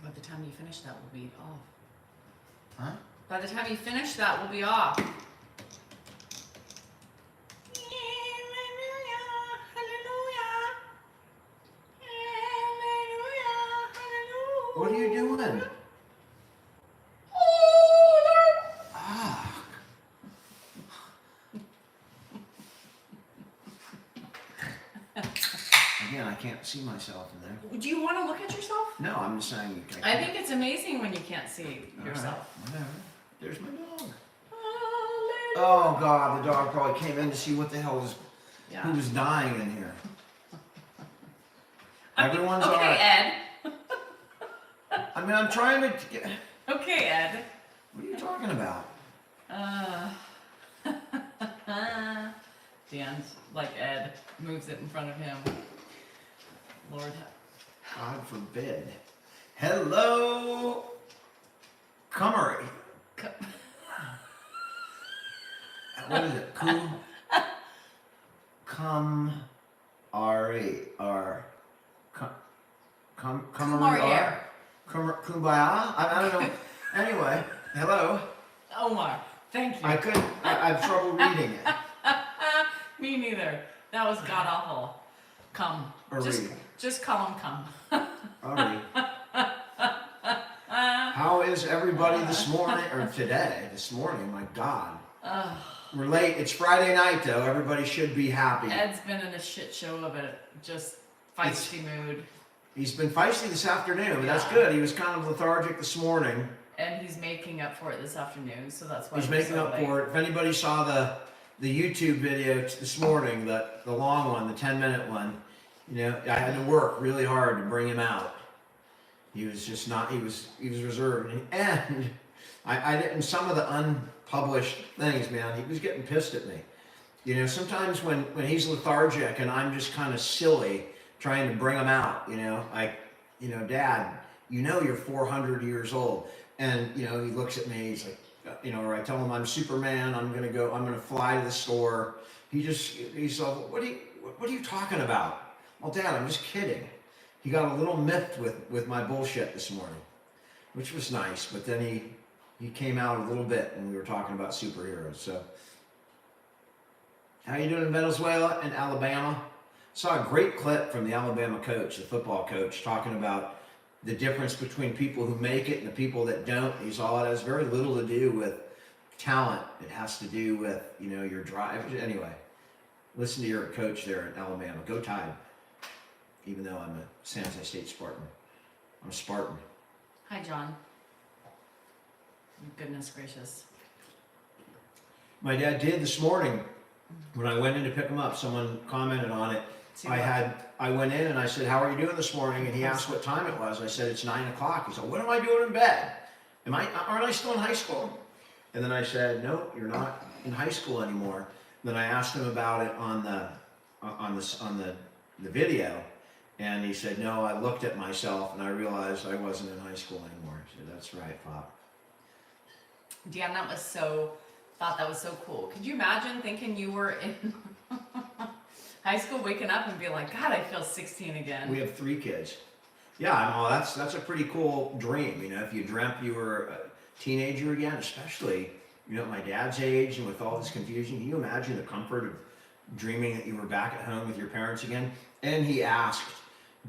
By the time you finish that, we'll be off. Huh? By the time you finish that, we'll be off. What are you doing? Ah. Again, I can't see myself in there. Do you want to look at yourself? No, I'm just saying you can't. I think it's amazing when you can't see yourself. Right, whatever. There's my dog. Oh God, the dog probably came in to see what the hell was, who was dying in here. Everyone's okay, alright. Ed. I mean, I'm trying to get... Okay, Ed. What are you talking about? Dan's like Ed, moves it in front of him. Lord. God forbid. Hello, Cummery. What is it? Kumbaya. Kumbaya? I don't know. Anyway, hello. Omar, thank you. I have trouble reading it. Me neither. That was god awful. Come. Just call him come. Alright. How is everybody this morning, or today, this morning, my God. We're late. It's Friday night though. Everybody should be happy. Ed's been in a shit show of it. Just feisty mood. He's been feisty this afternoon, but that's good. He was kind of lethargic this morning. And he's making up for it this afternoon, so that's why he's making up for it. If anybody saw the YouTube video this morning, the long one, the 10-minute one, you know, I had to work really hard to bring him out. He was just not. He was reserved, and I didn't. Some of the unpublished things, man, he was getting pissed at me. You know, sometimes when he's lethargic and I'm just kind of silly trying to bring him out, you know, like, you know, Dad, you know you're 400 years old. And, you know, he looks at me, he's like, you know, or I tell him I'm Superman, I'm going to fly to the store. He's like, what are you talking about? Well, Dad, I'm just kidding. He got a little miffed with my bullshit this morning, which was nice. But then he came out a little bit when we were talking about superheroes. So, how you doing in Venezuela and Alabama? Saw a great clip from the Alabama coach, the football coach, talking about the difference between people who make it and the people that don't. He saw it has very little to do with talent. It has to do with, you know, your drive. Anyway, listen to your coach there in Alabama. Go Tide. Even though I'm a San Jose State Spartan. I'm a Spartan. Hi, John. Goodness gracious. My dad did this morning when I went in to pick him up. Someone commented on it. I went in and I said, how are you doing this morning? And he asked what time it was. I said, it's 9 o'clock. He said, what am I doing in bed? Aren't I still in high school? And then I said, no, you're not in high school anymore. And then I asked him about it on the video. And he said, no, I looked at myself and I realized I wasn't in high school anymore. I said, that's right, Pop. Dan, thought that was so cool. Could you imagine thinking you were in high school, waking up and be like, God, I feel 16 again. We have 3 kids. Yeah, I know, that's a pretty cool dream. You know, if you dreamt you were a teenager again, especially, you know, at my dad's age and with all this confusion, can you imagine the comfort of dreaming that you were back at home with your parents again? And he asked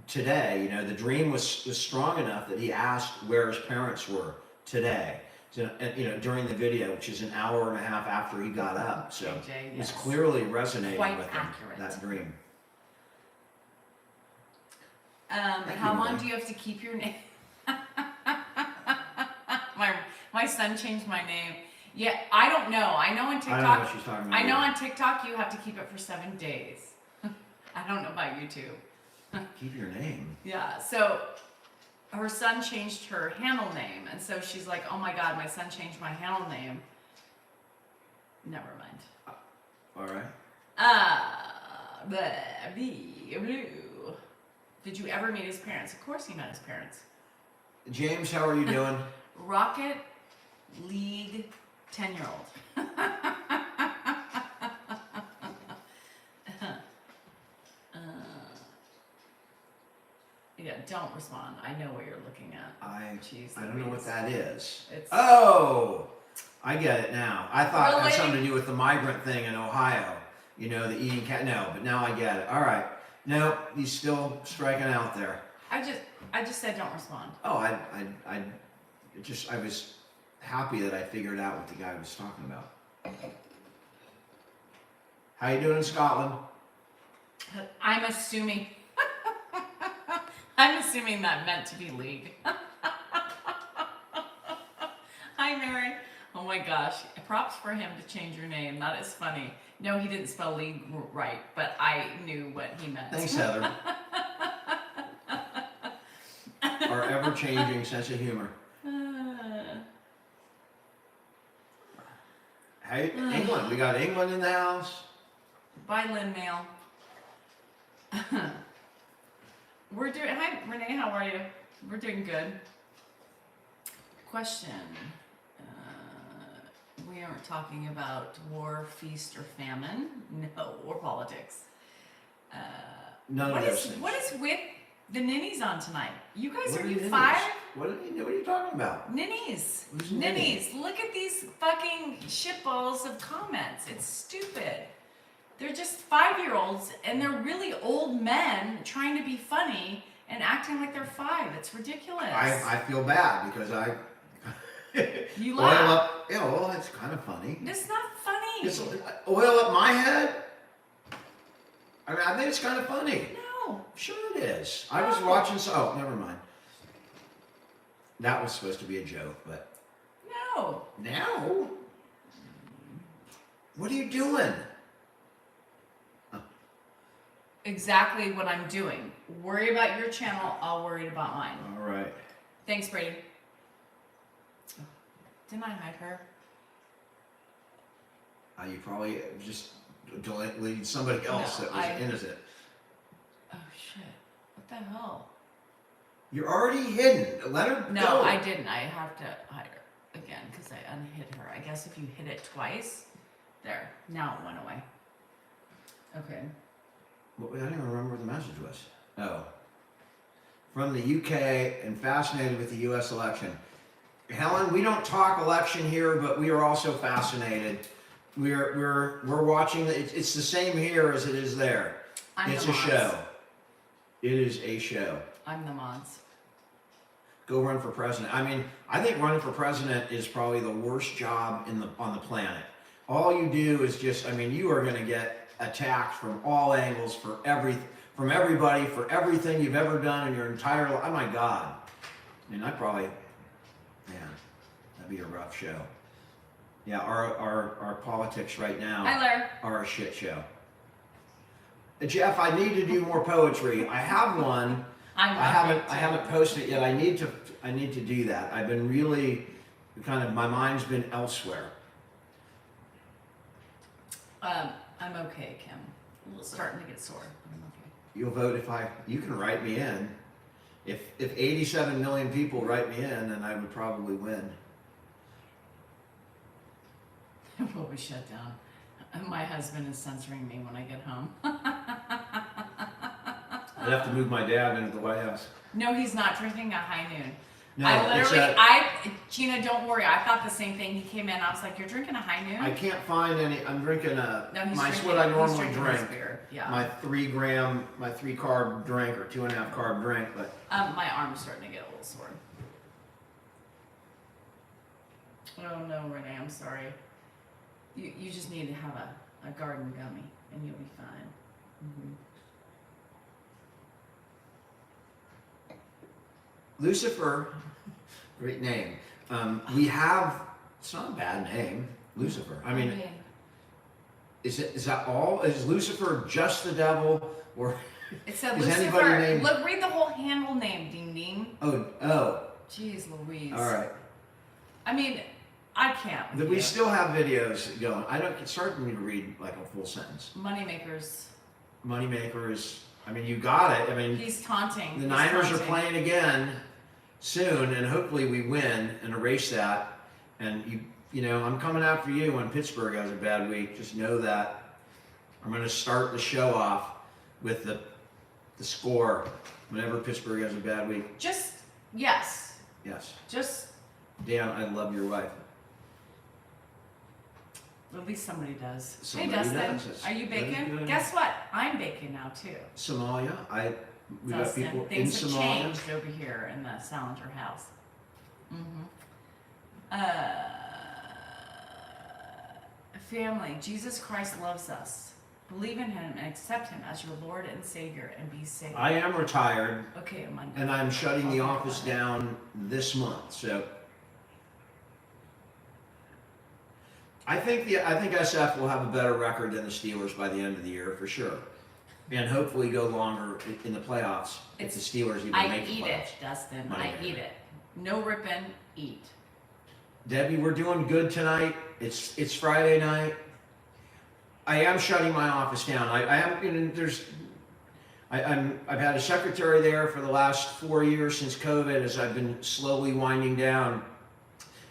today, you know, the dream was strong enough that he asked where his parents were today. So, you know, during the video, which is an hour and a half after he got up. So it's clearly resonating with him, that dream. How long do you have to keep your name? my son changed my name. Yeah, I don't know. I know on TikTok. I don't know what she's talking about. I know on TikTok you have to keep it for 7 days. I don't know about YouTube. Keep your name. Yeah, so her son changed her handle name, and so she's like, oh my God, my son changed my handle name. Never mind. All right. Blue. Did you ever meet his parents? Of course he met his parents. James, how are you doing? Rocket League 10-year-old. Yeah, don't respond. I know what you're looking at. Jeez, I don't know what that is. It's Oh, I get it now. I thought it had Really? something to do with the migrant thing in Ohio. You know, the eating cat. No, but now I get it. All right. No, he's still striking out there. I just said don't respond. Oh, I was happy that I figured out what the guy was talking about. How you doing in Scotland? I'm assuming I'm assuming that meant to be league. Hi, Mary. Oh my gosh. Props for him to change your name. That is funny. No, he didn't spell league right, but I knew what he meant. Thanks, Heather. Our ever-changing sense of humor. Hey, England. We got England in the house. Bye, Lynn Mail. We're doing. Hi, Renee. How are you? We're doing good. Question. We aren't talking about war, feast, or famine. No, or politics. None of those things. What is with the ninnies on tonight? You guys, What are are you ninnies? 5? What are you talking about? Ninnies. Who's Ninnies. Look at these fucking shitballs of comments. It's stupid. They're just 5-year-olds and they're really old men trying to be funny and acting like they're 5. It's ridiculous. I feel bad because I You oil laugh. up. Yeah, well, it's kind of funny. It's not funny. It's oil up my head. I mean, I think it's kind of funny. No. Sure it is. I was No. watching. Oh, never mind. That was supposed to be a joke, but No. now, what are you doing? Exactly what I'm doing. Worry about your channel. I'll worry about mine. All right. Thanks, Brady. Didn't I hide her? You probably just deleted somebody else No, that was innocent. Oh shit! What the hell? You're already hidden. Let her No, go. I didn't. I have to hide her again because I unhid her. I guess if you hit it twice, there. Now it went away. Okay. Well, I don't even remember what the message was. Oh. From the UK and fascinated with the US election. Helen, we don't talk election here, but we are also fascinated. We're watching. It's the same here as it is there. It's a show. It is a show. I'm the mods. Go run for president. I mean, I think running for president is probably the worst job on the planet. All you do is just. I mean, you are going to get attacked from all angles from everybody for everything you've ever done in your entire life. Oh my God. I mean, man, that'd be a rough show. Yeah, our politics right now Hi, Larry. are a shit show. Jeff, I need to do more poetry. I have one. I haven't posted it yet. I need to do that. I've been really my mind's been elsewhere. I'm okay, Kim. I'm starting to get sore. I'm okay. You'll vote you can write me in. If 87 million people write me in, then I would probably win. We'll be shut down. My husband is censoring me when I get home. I'd have to move my dad into the White House. No, he's not drinking a high noon. No, Gina, don't worry. I thought the same thing. He came in. I was like, "You're drinking a high noon?" I can't find any. I'm drinking what I normally drink. Beer. Yeah. My 3 carb drink or 2.5 carb drink, but my arm's starting to get a little sore. Oh no, Renee, I'm sorry. You just need to have a garden gummy and you'll be fine. Mm-hmm. Lucifer, great name. It's not a bad name, Lucifer. I mean, is that all? Is Lucifer just the devil, or it said is Lucifer? anybody named? Look, read the whole handle name, Ding Ding. Oh. Jeez Louise. All right. I mean, I can't. We still have videos going. It's hard for me to read like a full sentence. Moneymakers. I mean, you got it. I mean, he's taunting. The Niners are playing again soon, and hopefully we win and erase that. And I'm coming after you when Pittsburgh has a bad week. Just know that. I'm going to start the show off with the the score whenever Pittsburgh has a bad week. Yes. Yes. Dan, I love your wife. At least somebody does. Somebody hey, Dustin, does. are you That is baking? good. Guess what? I'm baking now too. Somalia, we got Dustin, people in things have Somalia. changed over here in the Salinger house. Family, Jesus Christ loves us. Believe in Him and accept Him as your Lord and Savior and be saved. I am retired. Okay, Monday. And I'm shutting the office down this month. So I think SF will have a better record than the Steelers by the end of the year for sure, and hopefully go longer in the playoffs if the Steelers even make the playoffs. I eat it, Dustin. I eat it. No ripping, eat. Debbie, we're doing good tonight. It's Friday night. I am shutting my office down. I've had a secretary there for the last 4 years since COVID, as I've been slowly winding down,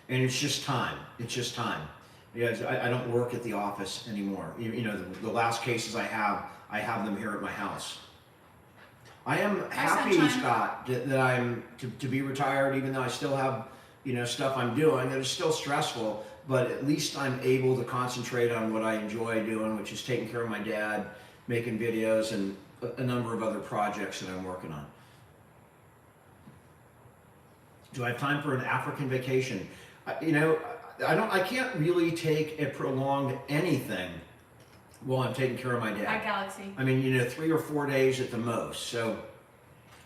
and it's just time. It's just time. Because I don't work at the office anymore. You know, the last cases I have them here at my house. I am happy, Scott, that I'm to be retired, even though I still have, stuff I'm doing that is still stressful, but at least I'm able to concentrate on what I enjoy doing, which is taking care of my dad, making videos, and a number of other projects that I'm working on. Do I have time for an African vacation? I can't really take a prolonged anything while I'm taking care of my dad. Hi, Galaxy. 3 or 4 days at the most. So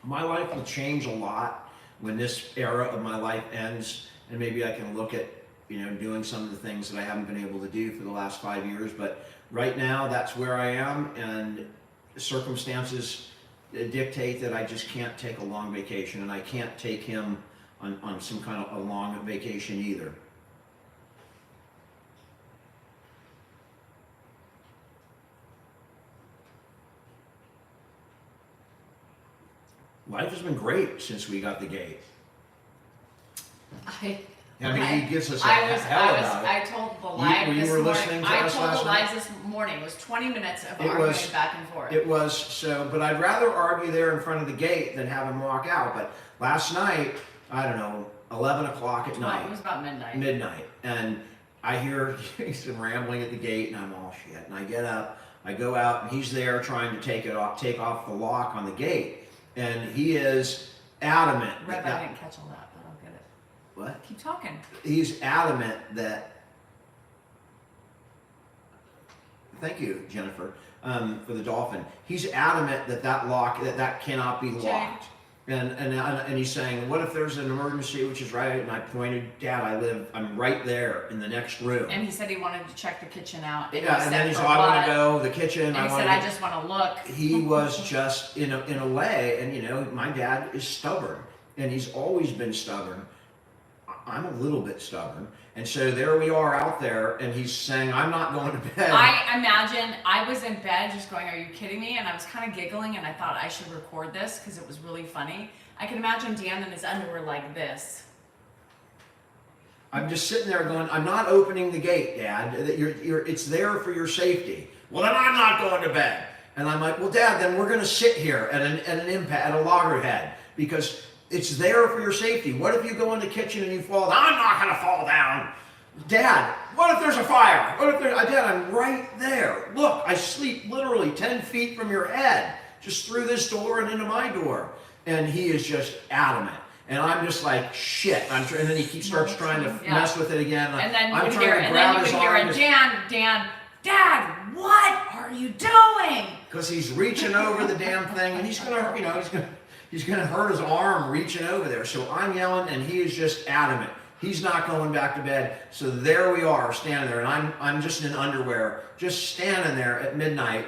my life will change a lot when this era of my life ends, and maybe I can look at, doing some of the things that I haven't been able to do for the last 5 years. But right now, that's where I am, and circumstances dictate that I just can't take a long vacation, and I can't take him on some kind of a long vacation either. Life has been great since we got the gate. He gives us a hell about it. I told the live you this were morning. listening to I us told last the night? lives this morning. It was 20 minutes of arguing back and forth. It was so, but I'd rather argue there in front of the gate than have him walk out. But last night, I don't know, 11 o'clock at night. It was about midnight. Midnight, and I hear some rambling at the gate, and I'm all shit. And I get up, I go out, and he's there trying to take off the lock on the gate. And he is adamant. Rev, I didn't catch all that, but I'll get it. What? Keep talking. He's adamant that. Thank you, Jennifer, for the dolphin. He's adamant that lock that cannot be locked. And he's saying, what if there's an emergency, which is right? And I pointed, Dad, I'm right there in the next room. And he said he wanted to check the kitchen out. And yeah, and then he's I want to go the kitchen. And he said, I just want to look. He was just in a way, and my dad is stubborn, and he's always been stubborn. I'm a little bit stubborn, and so there we are out there, and he's saying, I'm not going to bed. I imagine I was in bed just going, are you kidding me? And I was kind of giggling, and I thought I should record this because it was really funny. I can imagine Dan in his underwear like this. I'm just sitting there going, I'm not opening the gate, Dad. It's there for your safety. Well, then I'm not going to bed. And I'm like, well, Dad, then we're going to sit here at a loggerhead because it's there for your safety. What if you go in the kitchen and you fall down? I'm not going to fall down. Dad, what if there's a fire? Dad, I'm right there. Look, I sleep literally 10 feet from your head, just through this door and into my door. And he is just adamant. And I'm just like, shit. And then he starts trying to mess with it again. And then I'm you trying to grab his arm. Dad, what are you doing? Because he's reaching over the damn thing, and he's gonna hurt his arm reaching over there. So I'm yelling, and he is just adamant. He's not going back to bed. So there we are, standing there, and I'm just in underwear, just standing there at midnight,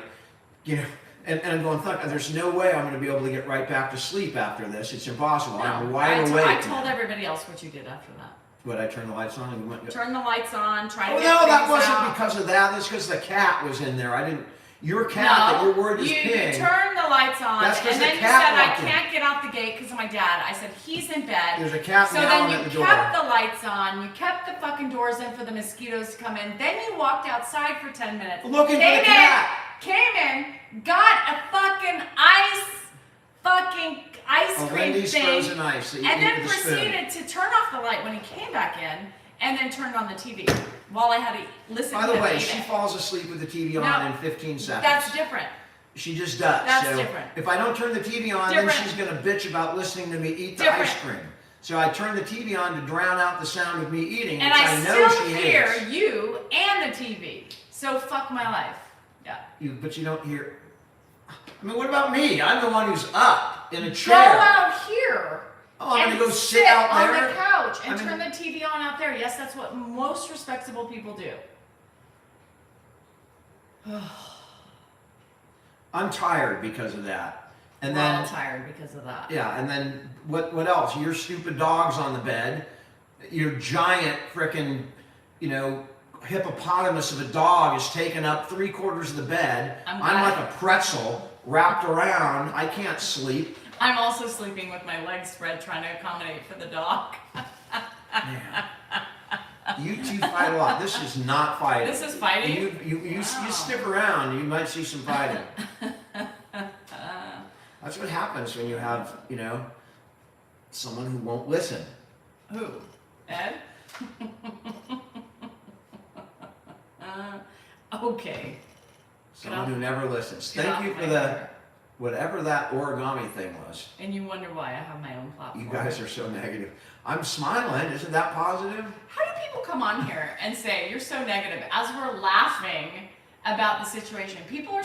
and I'm going, fuck, there's no way I'm going to be able to get right back to sleep after this. It's impossible. No, I'm wide awake. I told everybody else what you did after that. What, I turned the lights on and we went? Turn the lights on, try to get no, that wasn't out. because of that. That's because the cat was in there. Your cat that you're worried is peeing. You turned the lights on, and then you said, I can't get out the gate because of my dad. I said, he's in bed. There's a cat meowing at the door. So then you kept the lights on, you kept the fucking doors in for the mosquitoes to come in, then you walked outside for 10 minutes. Looking for the cat. Came in, got a fucking ice fucking ice Oh, cream Lindy's thing, frozen ice that you and eat then with a spoon. proceeded to turn off the light when he came back in, and then turned on the TV while I had to listen By to the him way, eat she it. falls asleep with the TV on No, in 15 seconds. That's different. She just does. That's so different. If I don't turn the TV on, then Different. she's gonna bitch about listening to me eat the Different. ice cream. So I turn the TV on to drown out the sound of me eating, And which I know still she hear hates. you and the TV. So fuck my life. Yeah. But you don't hear. I mean, what about me? I'm the one who's up in a Go chair. out here. Oh, I'm and gonna go sit out on there. the couch and I mean- turn the TV on out there. Yes, that's what most respectable people do. I'm tired because of that. And We're all then tired because of that. yeah, and then what else? Your stupid dog's on the bed. Your giant frickin', hippopotamus of a dog is taking up 3/4 of the bed. I'm I'm glad- like a pretzel wrapped around. I can't sleep. I'm also sleeping with my legs spread trying to accommodate for the dog. Man. You two fight a lot. This is not fighting. This is fighting? You Wow. stick around, you might see some fighting. That's what happens when you have, someone who won't listen. Who? Ed? Okay. Someone who never listens. Get Thank off you my for the hair. whatever that origami thing was. And you wonder why I have my own platform. You guys are so negative. I'm smiling. Isn't that positive? How do people come on here and say you're so negative as we're laughing about the situation? People are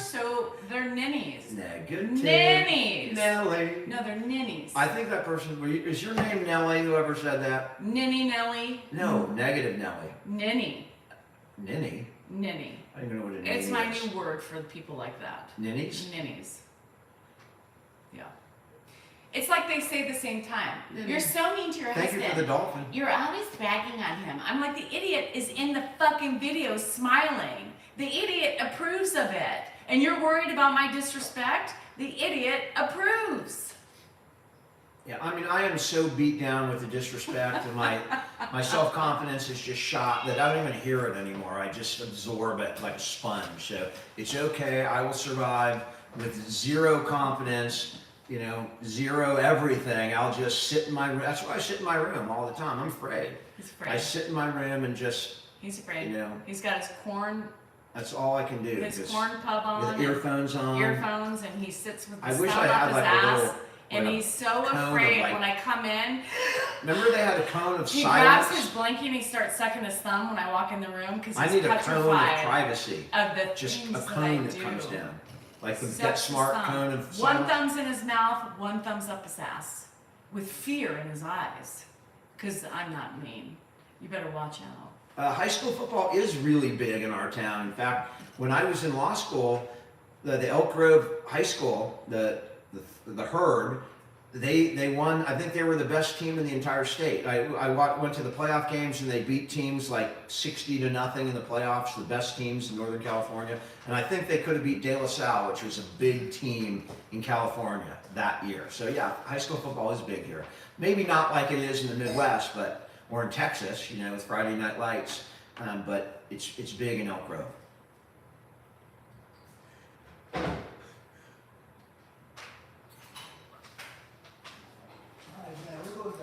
they're ninnies. Negative. Ninnies. Nelly. No, they're ninnies. I think that person, is your name Nelly, whoever said that? Ninny Nelly. No, negative Nelly. Ninny. Ninny? Ninny. I don't even know what a ninny It's is. my new word for people like that. Ninnies? Ninnies. Yeah. It's like they say at the same time. Ninny. You're so mean to your Thank husband. you for the dolphin. You're always bragging on him. I'm like, the idiot is in the fucking video smiling. The idiot approves of it. And you're worried about my disrespect? The idiot approves. Yeah, I mean, I am so beat down with the disrespect, and my self-confidence is just shot that I don't even hear it anymore. I just absorb it like a sponge. So it's okay. I will survive with zero confidence, zero everything. I'll just sit in my room. That's why I sit in my room all the time. I'm afraid. He's afraid. I sit in my room and just, He's afraid. you know. He's got his corn can do. his just corn pub on. with earphones on. Earphones, and he sits with the I wish thumb I up had his like ass. a little. And like a he's so cone of, afraid like- when I come in. Remember they had a cone of He silence? grabs his blankie and he starts sucking his thumb when I walk in the room because I he's need a cone of petrified privacy. of the Just things a that I cone that do. comes down. Like the Sucks Get his Smart thumb. cone of One silence. thumb's in his mouth, one thumb's up his ass, with fear in his eyes. Because I'm not mean. You better watch out. High school football is really big in our town. In fact, when I was in law school, the Elk Grove High School, the Herd, they won. I think they were the best team in the entire state. I went to the playoff games and they beat teams like 60-0 in the playoffs, the best teams in Northern California. And I think they could have beat De La Salle, which was a big team in California that year. So yeah, high school football is big here. Maybe not like it is in the Midwest, or in Texas, with Friday Night Lights. But it's big in Elk Grove.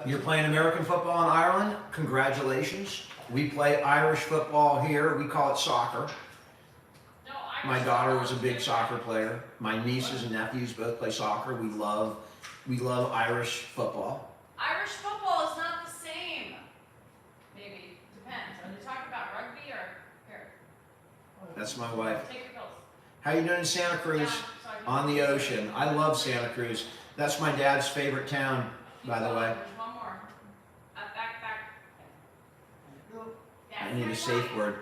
You're playing American football in Ireland? Congratulations. We play Irish football here. We call it soccer. My daughter was a big soccer player. My nieces and nephews both play soccer. We love Irish football. Irish football is not the same. Maybe. Depends. Are they talking about rugby or here? That's my wife. Take your pills. How you doing in Santa Cruz? On the ocean. I love Santa Cruz. That's my dad's favorite town, by the way. There's one more. Back. I need a safe word.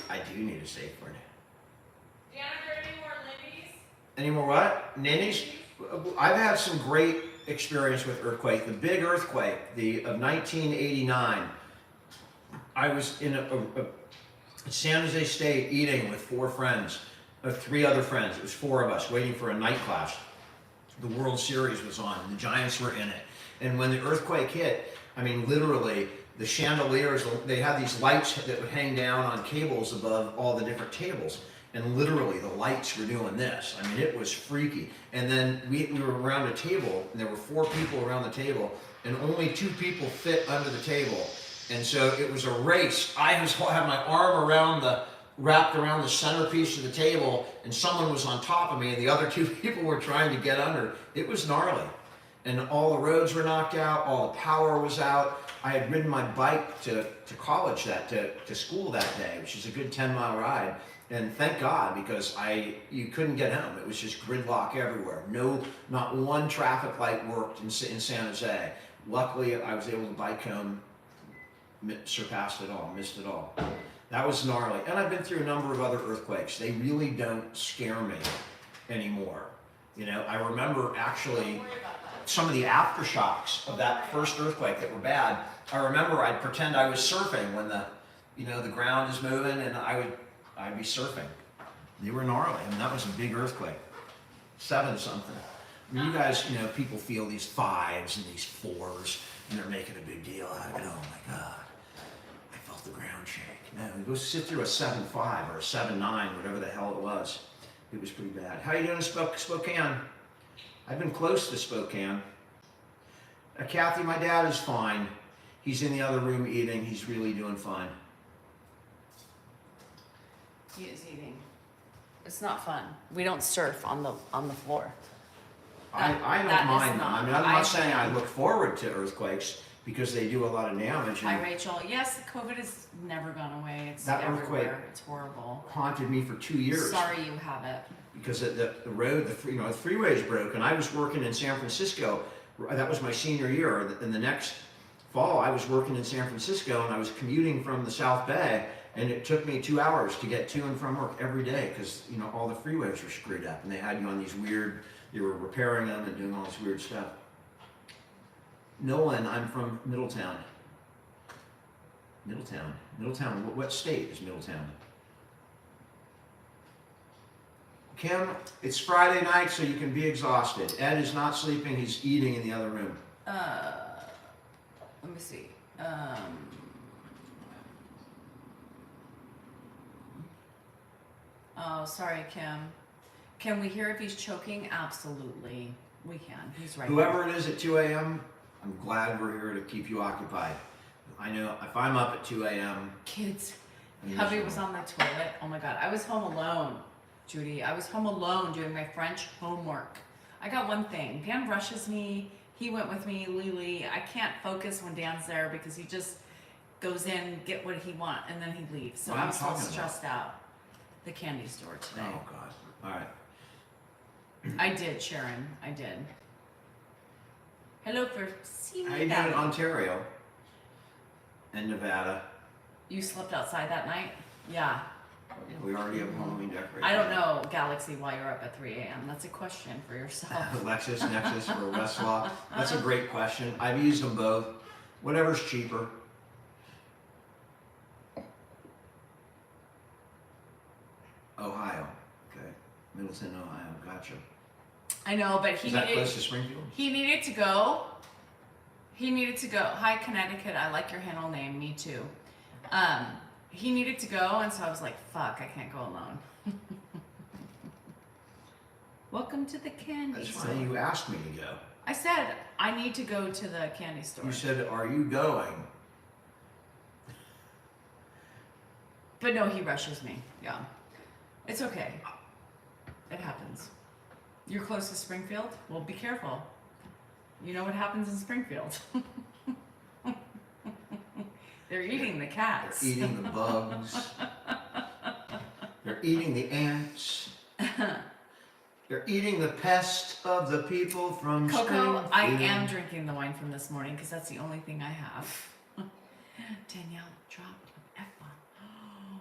I do need a safe word. Deanna, are there any more Lindy's? Any more what? Ninnies? I've had some great experience with earthquake. The big earthquake of 1989. I was in San Jose State eating with 4 friends, 3 other friends. It was 4 of us waiting for a night class. The World Series was on. The Giants were in it. And when the earthquake hit, I mean, literally, the chandeliers, they had these lights that would hang down on cables above all the different tables. and literally the lights were doing this. I mean, it was freaky. And then we were around a table, and there were 4 people around the table, and only 2 people fit under the table. And so it was a race. I had my arm wrapped around the centerpiece of the table, and someone was on top of me, and the other 2 people were trying to get under. It was gnarly. And all the roads were knocked out, all the power was out. I had ridden my bike to college to school that day, which is a good 10-mile ride. And thank God, because you couldn't get home. It was just gridlock everywhere. Not one traffic light worked in San Jose. Luckily, I was able to bike home, surpassed it all, missed it all. That was gnarly. And I've been through a number of other earthquakes. They really don't scare me anymore. You know, I remember actually some of the aftershocks of that first earthquake that were bad. I remember I'd pretend I was surfing when the ground is moving, and I'd be surfing. They were gnarly. I mean, that was a big earthquake. 7 something. I mean, you guys, people feel these 5s and these 4s, and they're making a big deal out of it. Oh my God, I felt the ground shake. No, go sit through a 7.5 or a 7.9, whatever the hell it was. It was pretty bad. How you doing in Spokane? I've been close to Spokane. Kathy, my dad is fine. He's in the other room eating. He's really doing fine. He is eating. It's not fun. We don't surf on the floor. I don't mind them. I mean, I'm not saying I look forward to earthquakes because they do a lot of damage. Hi, Rachel. Yes, COVID has never gone away. It's that everywhere. Earthquake it's horrible. Haunted me for 2 years. Sorry you have it. Because the road, the freeways broke, and I was working in San Francisco. That was my senior year. In the next fall, I was working in San Francisco, and I was commuting from the South Bay, and it took me 2 hours to get to and from work every day because all the freeways were screwed up, and they had you on these weird. They were repairing them and doing all this weird stuff. Nolan, I'm from Middletown. Middletown. What state is Middletown? Kim, it's Friday night, so you can be exhausted. Ed is not sleeping. He's eating in the other room. Let me see. Oh, sorry, Kim. Can we hear if he's choking? Absolutely. We can. He's right. Whoever it is at 2 a.m., I'm glad we're here to keep you occupied. I know if I'm up at 2 a.m. Kids. Hubby was on the toilet. Oh my God. I was home alone, Judy. I was home alone doing my French homework. I got one thing. Dan rushes me. He went with me, Lily. I can't focus when Dan's there because he just goes in, get what he wants, and then he leaves. So I'm so stressed out. The candy store today. Oh God. All right. I did, Sharon. I did. Hello for seeing me. How you doing in Ontario and Nevada? You slept outside that night? Yeah. We already have Halloween decorations. I don't know, Galaxy, why you're up at 3 a.m. That's a question for yourself. LexisNexis or Westlaw? That's a great question. I've used them both. Whatever's cheaper. Ohio. Okay. Middleton, Ohio. Gotcha. I know, but he Is that close to Springfield? He needed to go. Hi, Connecticut. I like your handle name. Me too. He needed to go, and so I was like, fuck, I can't go alone. Welcome to the candy store. That's fine. You asked me to go. I said, I need to go to the candy store. You said, are you going? But no, he rushes me. Yeah. It's okay. It happens. You're close to Springfield? Well, be careful. You know what happens in Springfield. They're eating the cats. They're eating the bugs. They're eating the ants. They're eating the pest of the people from Coco, Springfield. I am drinking the wine from this morning because that's the only thing I have. Danielle, drop an F-bomb.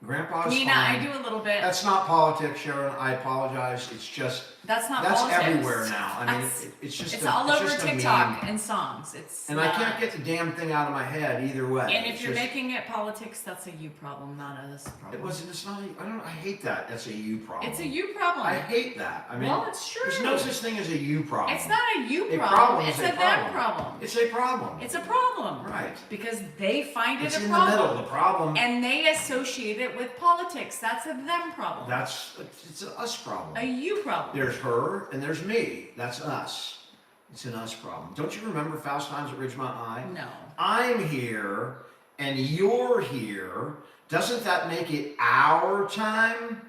Grandpa's Nina, fine. I do a little bit. That's not politics, Sharon. I apologize. It's just That's politics. Everywhere now. I mean, it's all over TikTok and songs. And I can't get the damn thing out of my head either way. And if you're making it politics, that's a you problem, not a us problem. It's not. I hate that. That's a you problem. It's a you problem. I hate that. I mean, well, it's true. There's no such thing as a you problem. It's not a you problem. Problem it's is a them problem. It's a problem. It's a problem. Right. Because they find it it's a in problem. the middle. The problem. And they associate it it with politics. That's a them problem. It's an us problem. A you problem. There's her and there's me. That's us. It's an us problem. Don't you remember Fast Times at Ridgemont High? No. I'm here and you're here. Doesn't that make it our time?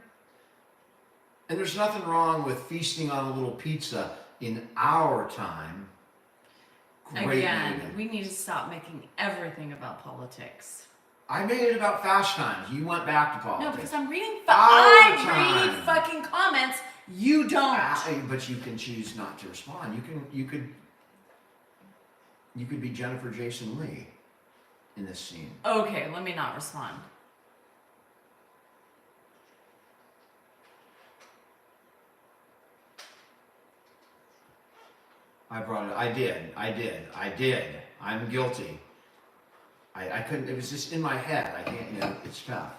And there's nothing wrong with feasting on a little pizza in our time. Great Again, movie. we need to stop making everything about politics. I made it about Fast Times. You went back to politics. No, because I'm reading. Our I time. read fucking comments. You don't. But you can choose not to respond. You could be Jennifer Jason Leigh in this scene. Okay, let me not respond. I brought it. I did. I'm guilty. I couldn't. It was just in my head. I can't. It's tough.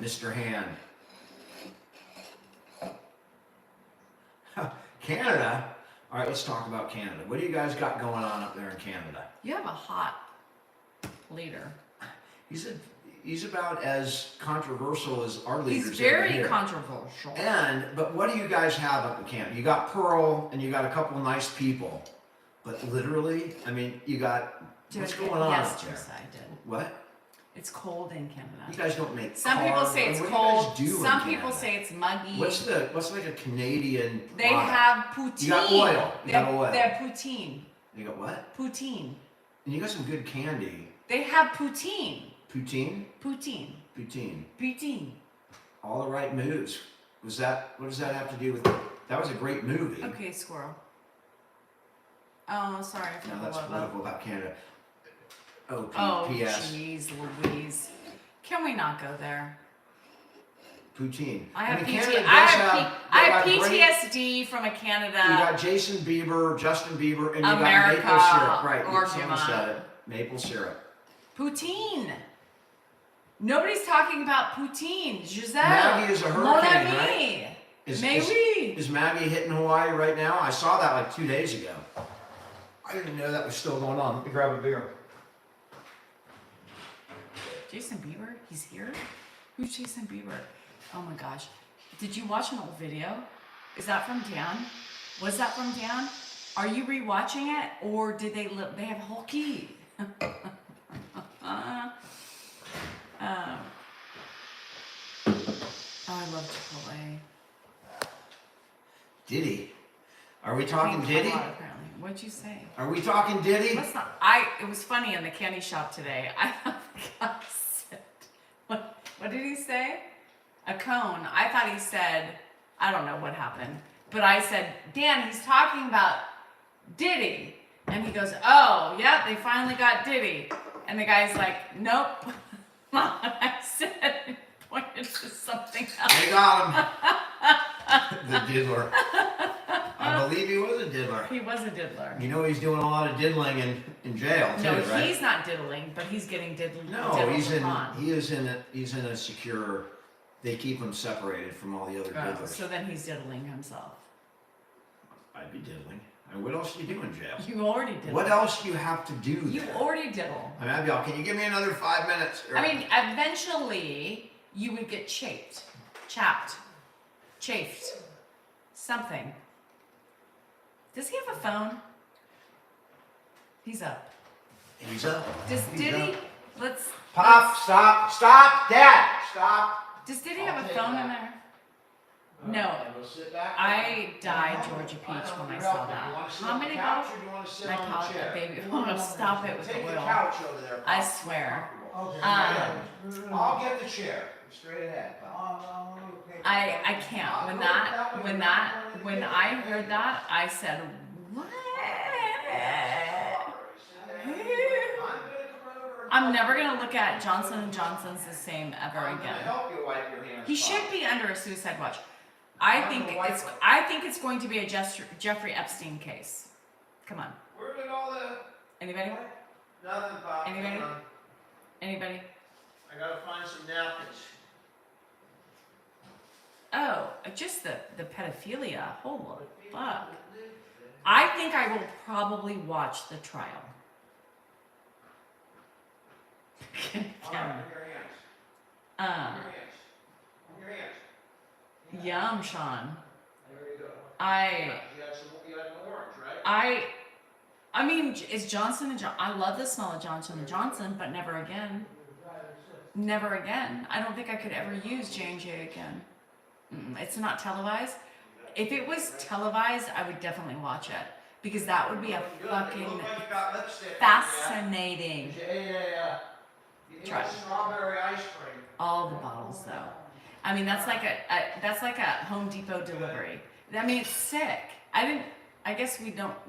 Mr. Hand. Canada. All right, let's talk about Canada. What do you guys got going on up there in Canada? You have a hot leader. He's about as controversial as our leaders. He's very here. controversial. But what do you guys have up in Canada? You got Pearl, and you got a couple of nice people. But literally, I mean, you got what's going on up there? Yes, I did. What? It's cold in Canada. You guys don't make Some cars. people say it's What cold. do you guys do Some in people Canada? say it's muggy. What's like a Canadian? They product? have poutine. You got oil. You They got have, oil. They have poutine. You got what? Poutine. And you got some good candy. They have poutine. Poutine. Poutine. Poutine. Poutine. All the right moves. What does that have to do with? That was a great movie. Okay, squirrel. Oh, sorry. I Now forgot that's about political about Canada. Oh, Oh, P.S. jeez, Louise. Can we not go there? Poutine. I have, mean, PT- Canada I does have, have- I they have got great- PTSD from a Canada. You got Jason Bieber, Justin Bieber, and you America, got maple syrup. Right, or someone Gima. said it. Maple syrup. Poutine. Nobody's talking about poutine. Giselle. Maggie is a Mon hurricane, ami. right? Maybe. Is Maggie hitting Hawaii right now? I saw that like 2 days ago. I didn't know that was still going on. Let me grab a beer. Jason Bieber? He's here? Who's Jason Bieber? Oh my gosh. Did you watch an old video? Is that from Dan? Was that from Dan? Are you rewatching it, or did they have Hulky? Oh, I love Chipotle. Diddy. Are we talking Diddy? Apparently. What'd you say? Are we talking Diddy? Let's not. It was funny in the candy shop today. I thought the guy said, what did he say? A cone. I thought he said, I don't know what happened, but I said, Dan, he's talking about Diddy. And he goes, oh, yeah, they finally got Diddy. And the guy's like, nope. I said, pointed to something else. They got him. The diddler. I believe he was a diddler. He was a diddler. You know he's doing a lot of diddling in jail too, No, right? he's not diddling, but he's getting diddled. No, he's in a secure. They keep him separated from all the other diddlers. So then he's diddling himself. I'd be diddling. I mean, what else do you do in jail? You already diddle. What else do you have to do You there? already diddle. I mean, Abigail, can you give me another 5 minutes? I mean, eventually you would get chapped, something. Does he have a phone? He's up. He's up. Does He's Diddy? up. Let's. Pop! Stop! Dad! Stop! Does Diddy I'll have a take phone that. in there? No. We'll sit back. I died Georgia Peach when I saw that. How many couch, dollars? or do you want to sit My on the couch, chair? baby. Oh, stop it with Take the the oil. couch over there. I Pop. swear. Okay. Um, I'll get the chair. Straight ahead. I can't. When I heard that, I said, what? I'm never gonna look at Johnson & Johnson's the same ever again. Help you wipe your hands. He should be under a suicide watch. I think it's going to be a Jeffrey Epstein case. Come on. Where did all the? Anybody? Nothing, Pop. Anybody? Hang on. Anybody? I gotta find some napkins. Oh, just the pedophilia. Holy fuck. I think I will probably watch the trial. All right, your hands. Your hands. Yum, Sean. There you go. I You had an orange, right? I mean, it's Johnson and Johnson. I love the smell of Johnson and Johnson, but never again. Never again. I don't think I could ever use J&J again. It's not televised. If it was televised, I would definitely watch it because that would be a fucking fascinating. Try. Strawberry ice cream. All the bottles though. I mean, that's like a Home Depot delivery. I mean, it's sick. I guess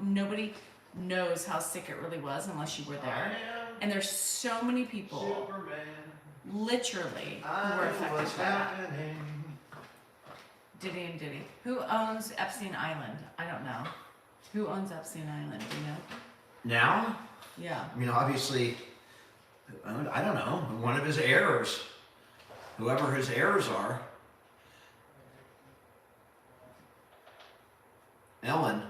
nobody knows how sick it really was unless you were there. And there's so many people, literally, who were affected by that. Diddy and Diddy. Who owns Epstein Island? I don't know. Who owns Epstein Island? Do you know? Now? Yeah. I mean, obviously, I don't know. One of his heirs. Whoever his heirs are. Ellen.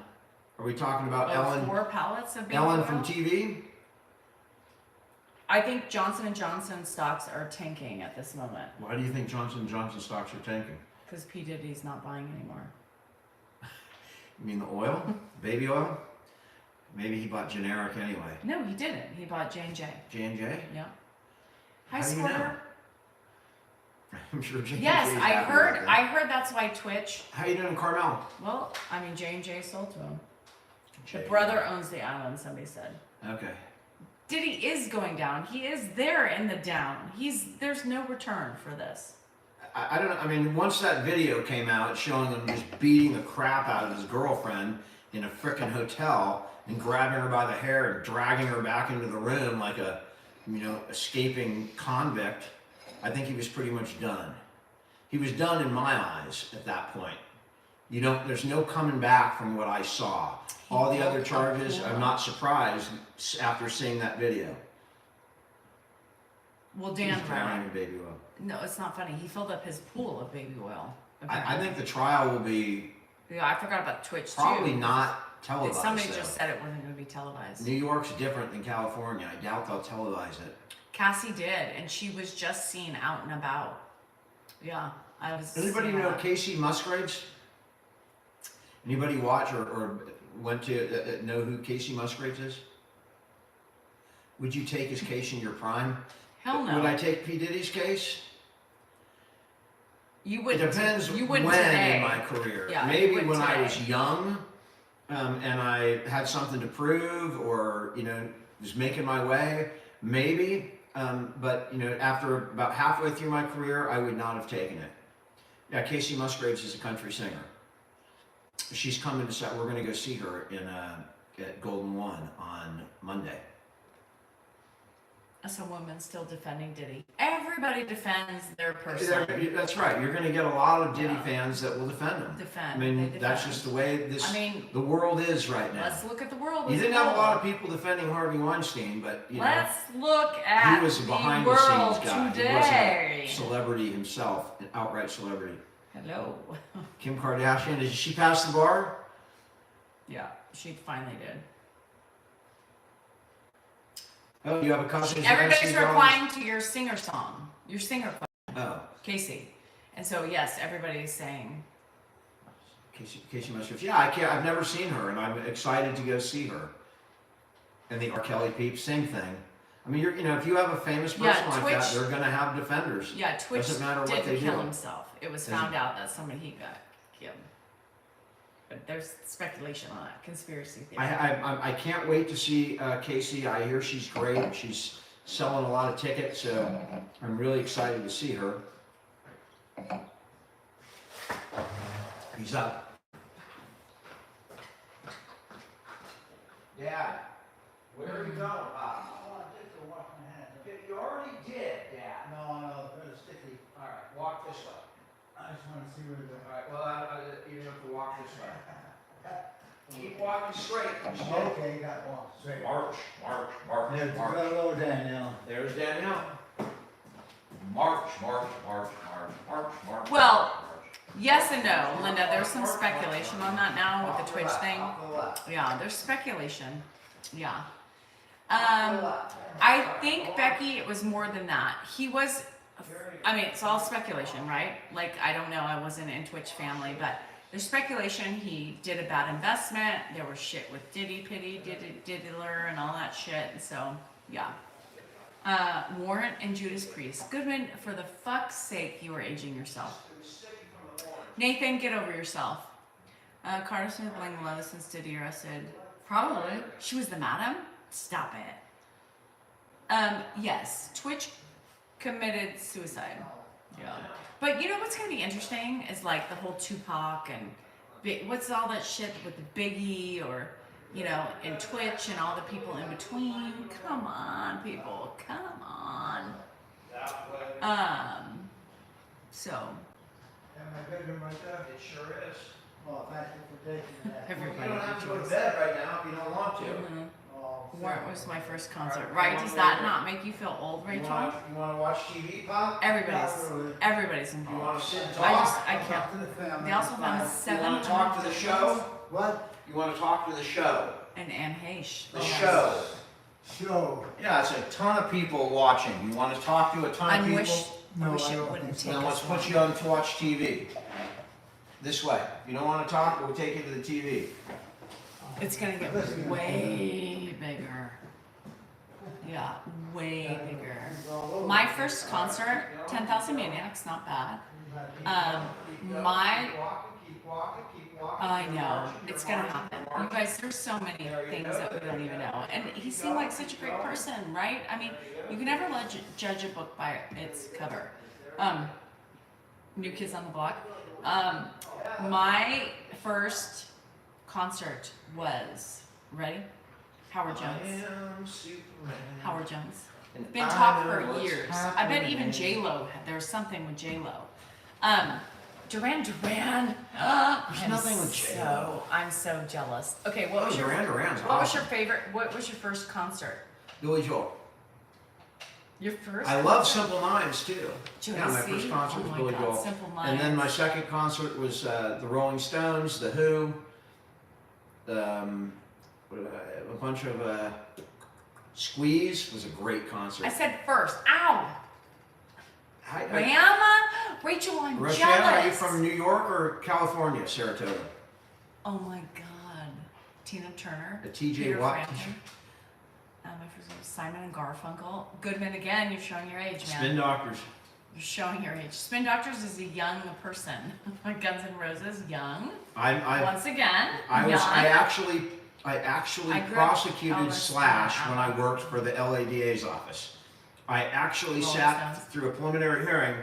Are we talking about Ellen? 4 pallets of baby Ellen oil? from TV? I think Johnson & Johnson stocks are tanking at this moment. Why do you think Johnson & Johnson stocks are tanking? Because P. Diddy's not buying anymore. You mean the oil? Baby oil? Maybe he bought generic anyway. No, he didn't. He bought J&J. J&J? Yeah. Hi, How do you know? Squirter. I'm sure J&J. Yes, I heard that's why Twitch. How you doing, Carmel? Well, I mean, J&J sold to him. The J&J. brother owns the island, somebody said. Okay. Diddy is going down. He is there in the down. There's no return for this. I don't know. I mean, once that video came out showing him just beating the crap out of his girlfriend in a frickin' hotel and grabbing her by the hair and dragging her back into the room like a, escaping convict, I think he was pretty much done. He was done in my eyes at that point. There's no coming back from what I saw. All the other charges, I'm not surprised after seeing that video. Well, Dan, He's drowning in baby oil. no, it's not funny. He filled up his pool of baby oil. I think the trial will be Yeah, I forgot about Twitch too. probably not televised. Somebody though. just said it wasn't going to be televised. New York's different than California. I doubt they'll televise it. Cassie did, and she was just seen out and about. Yeah, I was. Anybody seeing know that. Casey Musgraves? Anybody watch or went to know who Casey Musgraves is? Would you take his case in your prime? Hell no. Would I take P. Diddy's case? You It wouldn't. depends You when wouldn't today. in my career. Yeah, you Maybe wouldn't when I today. was young and I had something to prove or, was making my way. Maybe. But, after about halfway through my career, I would not have taken it. Yeah, Casey Musgraves is a country singer. She's coming to we're going to go see her at Golden One on Monday. That's a woman still defending Diddy. Everybody defends their person. That's right. You're going to get a lot of Diddy fans that will defend him. Defend. I mean, They that's defend. just the way the world is right now. Let's look at the world. You as didn't a have a whole. lot of people defending Harvey Weinstein, but Let's look at he was a the behind the world scenes guy. today. He wasn't a celebrity himself, an outright celebrity. Hello. Kim Kardashian, did she pass the bar? Yeah, she finally did. Oh, you have a cousin. Everybody's replying to your singer song, your singer question, Oh, Casey. And so, yes, everybody's saying, Casey Musgraves. Yeah, I've never seen her, and I'm excited to go see her. And the R. Kelly peeps, same thing. I mean, if you have a famous person like Twitch- that, they're going to have defenders. yeah, Twitch Doesn't matter what didn't they kill do. himself. It was found out that he got killed. But there's speculation on that, conspiracy theory. I can't wait to see Casey. I hear she's great. She's selling a lot of tickets, so I'm really excited to see her. He's up. Dad, where are you going? You already did, Dad. No, they're sticky. All right, walk this way. I just want to see where they're All right, well, you have to walk this way. Keep walking straight. Okay, got one. Straight. March. There's go Danielle. There's Danielle. March. Well, yes and no, Linda. There's some speculation on that now with the Twitch thing. Off the left. Yeah, there's speculation. Yeah. I think, Becky, it was more than that. He was I mean, it's all speculation, right? Like, I don't know, I wasn't in Twitch family, but there's speculation he did a bad investment. There was shit with Diddler, and all that shit. And so, yeah. Warrant and Judas Priest. Goodman, for the fuck's sake, you are aging yourself. Nathan, get over yourself. Carter's been playing low since Diddy arrested. Probably. She was the madam? Stop it. Yes, Twitch committed suicide. Yeah. But you know what's gonna be interesting is like the whole Tupac and what's all that shit with the Biggie or, you know, in Twitch and all the people in between. Come on, people. Come on. So. And my bedroom right there? It sure is. Oh, thank you for taking that. Everybody You don't have to go to rejoices. bed right now if you don't want to. Mhm. Oh, Warrant was my first concert. Alright, Right? you Does want that to- not make you feel old, Rachel? You want to watch TV, Pop? Everybody's You want involved. to sit and I talk? just, I can't. To the family. They also found You 7 want to talk to the show? What? You want to talk to the show? And Anne Heche. The show. Show. Yeah, it's a ton of people watching. You want to talk to a ton of I people? wish No, I it don't wouldn't think so. take Then let's us put long. you on to watch TV. This way. You don't want to talk? We'll take you to the TV. It's gonna get way bigger. Yeah, way bigger. My first concert, 10,000 Maniacs, not bad. I know, it's gonna happen. You guys, there's so many things that we don't even know. And he seemed like such a great person, right? I mean, you can never judge a book by its cover. New Kids on the Block. My first concert was, ready? Howard Jones. Howard Jones. Been talked for years. I bet even J-Lo, there was something with J-Lo. Duran Duran. There's nothing with J-Lo. I'm so jealous. Okay, what was your Duran's what was awesome. your favorite? What was your first concert? Billy Joel. Your first? I love concert? Simple Minds too. Yeah, my Josie? first concert Oh was my Billy God, Joel. Simple And then my Minds. second concert was the Rolling Stones, the Who, a bunch of Squeeze was a great concert. I said first. Ow! Hi, Grandma? Rachel, I'm Rochelle, jealous. are you from New York or California, Saratoga? Oh my God. Tina Turner. A TJ Peter Watt. Frampton. My first name was Simon and Garfunkel. Goodman again, you're showing your age, man. Spin Doctors. You're showing your age. Spin Doctors is a young person. Guns N' Roses, young. Once again, young. I actually I grew up prosecuted Elvis Slash and when I worked for the LADA's office. I actually Rolling sat Stones. through a preliminary hearing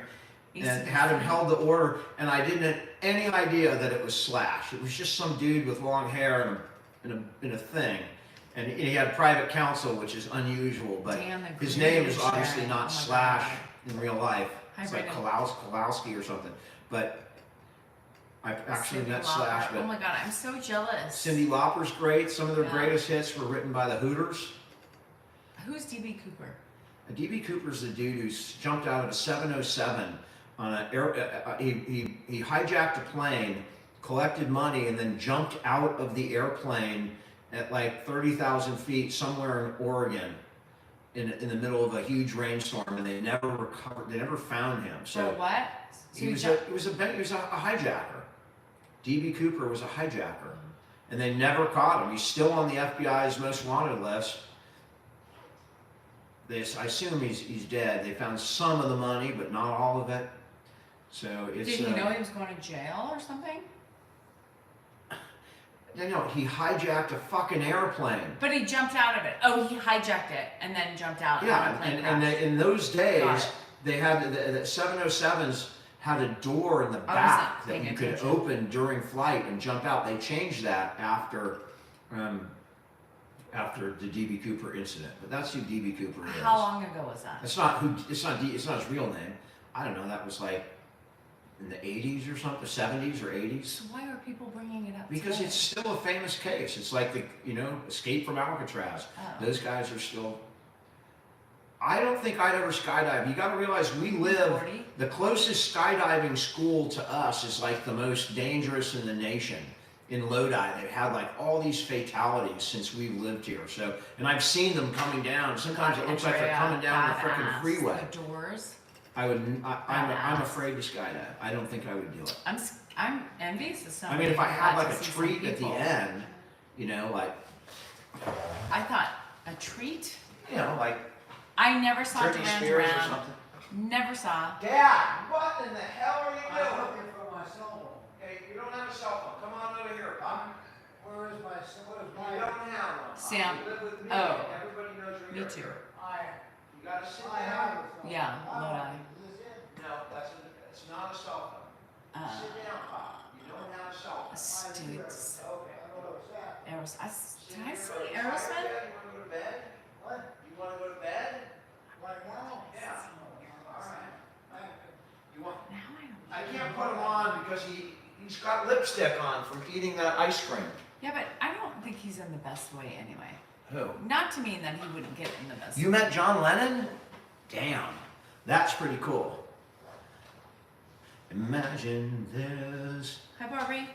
Used and to had him be- held the order, and I didn't have any idea that it was Slash. It was just some dude with long hair in a thing, and he had private counsel, which is unusual. But Dan, the his Great name is Sharon. obviously Oh not my Slash God. in real life. Hi, It's like Brandon. Kowalski or something. But I actually Cyndi met Lauper. Slash. Oh But my God, I'm so jealous. Cyndi Lauper's great. Some of their Yeah. greatest hits were written by the Hooters. Who's DB Cooper? DB Cooper's the dude who jumped out of a 707 on an air. He hijacked a plane, collected money, and then jumped out of the airplane at like 30,000 feet somewhere in Oregon, in the middle of a huge rainstorm, and they never recovered. They never found him. So For what? So he you was jumped- he was a hijacker. DB Cooper was a hijacker, and they never caught him. He's still on the FBI's most wanted list. I assume he's dead. They found some of the money, but not all of it. So it's. Did he know he was going to jail or something? No, he hijacked a fucking airplane. But he jumped out of it. Oh, he hijacked it and then jumped out. And Yeah, the plane and crashed. in those Got days, it. they had the 707s had a door in the I was back not that paying you could attention. open during flight and jump out. They changed that after the DB Cooper incident. But that's who DB Cooper is. How long ago was that? It's not his real name. I don't know. That was like in the 80s or something, 70s or 80s. So why are people bringing it up Because today? it's still a famous case. It's like Escape from Alcatraz. Oh. Those guys are still. I don't think I'd ever skydive. You got to realize we live. 40? The closest skydiving school to us is like the most dangerous in the nation. In Lodi, they've had like all these fatalities since we've lived here. So, and I've seen them coming down. Sometimes it looks like they're coming down the freaking Badass. freeway. The doors. I'm afraid to skydive. I don't think I would do it. I'm envious of I somebody. mean, if I had like to a see some treat at the people. end, you know, like, I thought a treat. you know, like I never saw Britney Duran Spears or Duran. something. Never saw. Dad, what in the hell are you I'm looking for my cell Hey, you don't have a cell phone. Come on over here, Pop. phone. Where is my, what is You my? don't have one. Pop. Sam. You live with me. Oh. Everybody knows you're Me here. too. You gotta sit I have down. a cell phone. Yeah, Lodi. Is this it? No, it's not a cell phone. Sit down, Pop. You don't have a cell phone. Students. Okay. I don't know what's that. Did I see You Aerosmith? wanna go to bed? What? You wanna go to bed? Right now? Yeah. No, All right. You want? Now I don't. I can't put him on because he's got lipstick on from eating that ice cream. Yeah, but I don't think he's in the best way anyway. Who? Not to mean that he wouldn't get in the best. You met John Lennon? Damn, that's pretty cool. Imagine there's Hi, Barbie.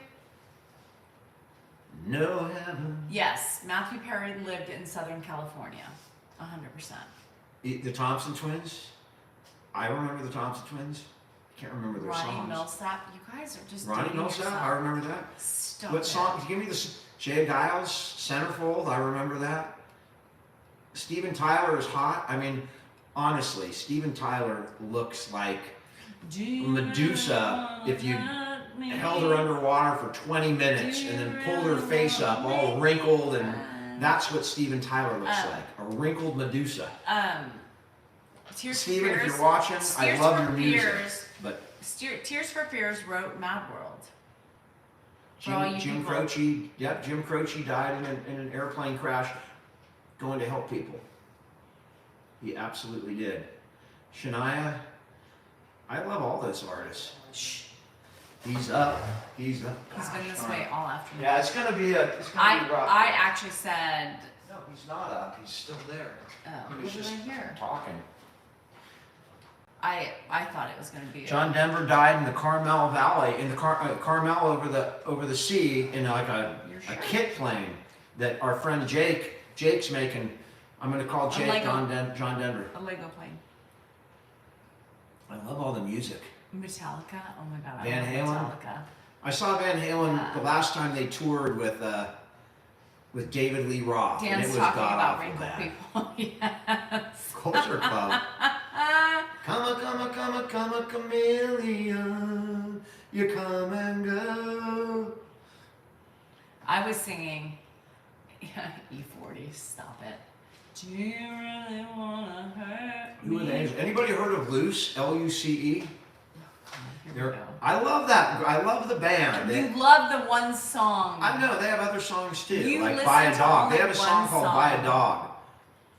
no heaven. Yes, Matthew Perry lived in Southern California, 100%. The Thompson Twins? I remember the Thompson Twins. Can't remember their Ronnie songs. Millsap. You guys are just Ronnie dating Millsap? yourself. I remember that. Stop What it. song? Give me the Jay Giles, Centerfold. I remember that. Steven Tyler is hot. I mean, honestly, Steven Tyler looks like Do you Medusa if you let me held her underwater for 20 minutes and then pulled her face up all wrinkled, and that's what Steven Tyler looks like, a wrinkled Medusa. Tears Steven, for if Fears. you're watching, I Tears love for your music. Fears. But Tears for Fears wrote Mad World. For all you Jim people. Croce, yep, Jim Croce died in an airplane crash going to help people. He absolutely did. Shania, I love all those artists. Shh. He's up. He's been this way all afternoon. Yeah, it's gonna be rough. I actually said, No, he's not up. He's still there. oh, He was what did I just hear? talking. I thought it was going to be. John Denver died in the Carmel Valley, in the Carmel over the sea, in like a kit plane that our friend Jake's making. I'm going to call Jake Lego. John Denver. A Lego plane. I love all the music. Metallica. Oh my God. Van I Halen? love Metallica. I saw Van Halen the last time they toured with David Lee Roth, and it Dan's was talking god about awful wrinkled bad. people. Yes. Culture Club. Come a chameleon, you come and go. I was singing E40. Stop it. Do you really wanna hurt Who are me? they? Anybody heard of Luce? Luce? Here we go. I love that. I love the band. You love the one song. I know they have other songs too, You like listen "Buy a to Dog." They only have a song one called song. "Buy a Dog."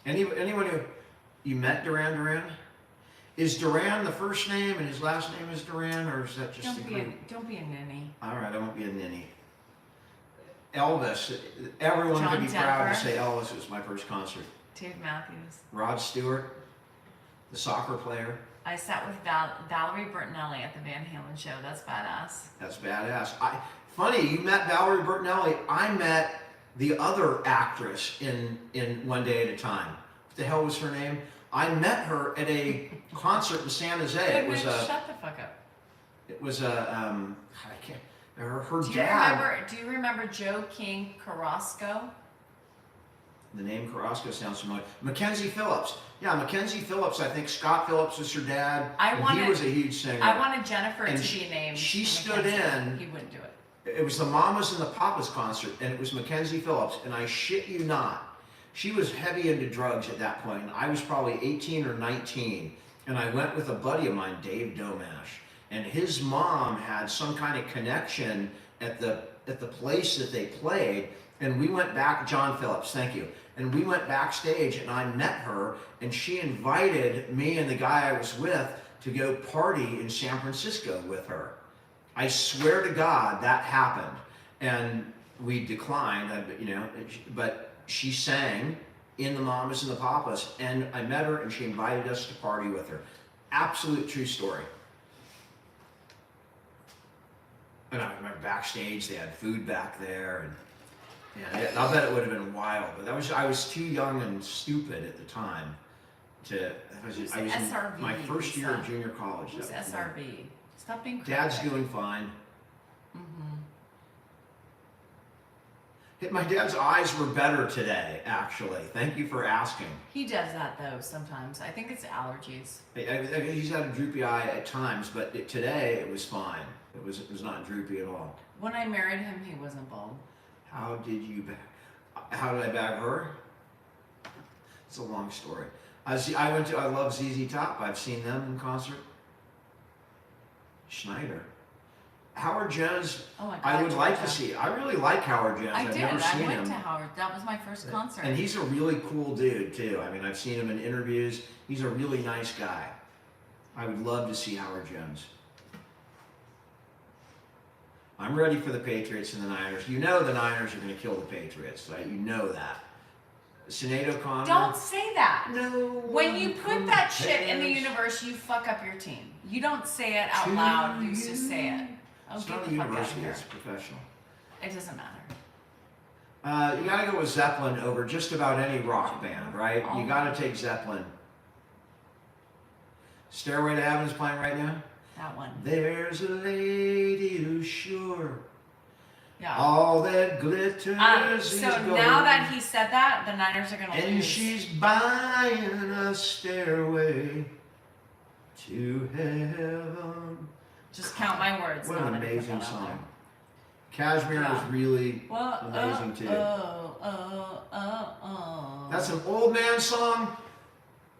Anyone who you met Duran Duran? Is Duran the first name and his last name is Duran, or is that just a group? Don't be a ninny. All right, I won't be a ninny. Elvis. Everyone John could be proud to Denver. say Elvis was my first concert. Dave Matthews. Rod Stewart, the soccer player. I sat with Valerie Bertinelli at the Van Halen show. That's badass. That's badass. Funny, you met Valerie Bertinelli. I met the other actress in One Day at a Time. What the hell was her name? I met her at a concert in San Jose. It was a. Shut the fuck up. It was a. I can't. Her Do dad. you remember Joe King Carrasco? The name Carrasco sounds familiar. Mackenzie Phillips. Yeah, Mackenzie Phillips. I think Scott Phillips was her dad. He was a huge singer. I wanted Jennifer And to be named. she stood Mackenzie. in. He wouldn't do it. It was the Mamas and the Papas concert, and it was Mackenzie Phillips, and I shit you not, she was heavy into drugs at that point, and I was probably 18 or 19, and I went with a buddy of mine, Dave Domash, and his mom had some kind of connection at the place that they played, and we went back, John Phillips, thank you, and we went backstage, and I met her, and she invited me and the guy I was with to go party in San Francisco with her. I swear to God that happened, and we declined. But she sang in the Mamas and the Papas, and I met her, and she invited us to party with her. Absolute true story. And I remember backstage they had food back there, and I bet it would have been wild. But I was too young and stupid at the time. Who's I was in SRV, my first year Lisa? of junior college. Who's That was- SRB? Stop being Dad's cryptic. doing fine. Mm-hmm. My dad's eyes were better today, actually. Thank you for asking. He does that though sometimes. I think it's allergies. He's had a droopy eye at times, but today it was fine. It was not droopy at all. When I married him, he wasn't bald. How did I bag her? It's a long story. I love ZZ Top. I've seen them in concert. Schneider. Howard Jones, Oh my God. I would like to Georgia. see. I really like Howard Jones. I I've did. never I seen went him. to Howard. That was my first concert. And he's a really cool dude too. I mean, I've seen him in interviews. He's a really nice guy. I would love to see Howard Jones. I'm ready for the Patriots and the Niners. You know the Niners are going to kill the Patriots, right? You know that. Sinead O'Connor. Don't say that. No. When you one put that shit in the compares universe, you fuck up your team. You don't say it out loud. You just say it. Oh, It's get not the a fuck out of university. here. It's professional. It doesn't matter. You got to go with Zeppelin over just about any rock band, right? You got to take Zeppelin. Stairway to Heaven is playing right now. That one. There's a lady who's sure Yeah. all that glitters is So gold. now that he said that, the Niners are gonna And lose. she's buying a stairway to heaven. Just count my words. What now an that I put amazing that out song. there. Cashmere Yeah. is really Well, amazing too. That's an old man song.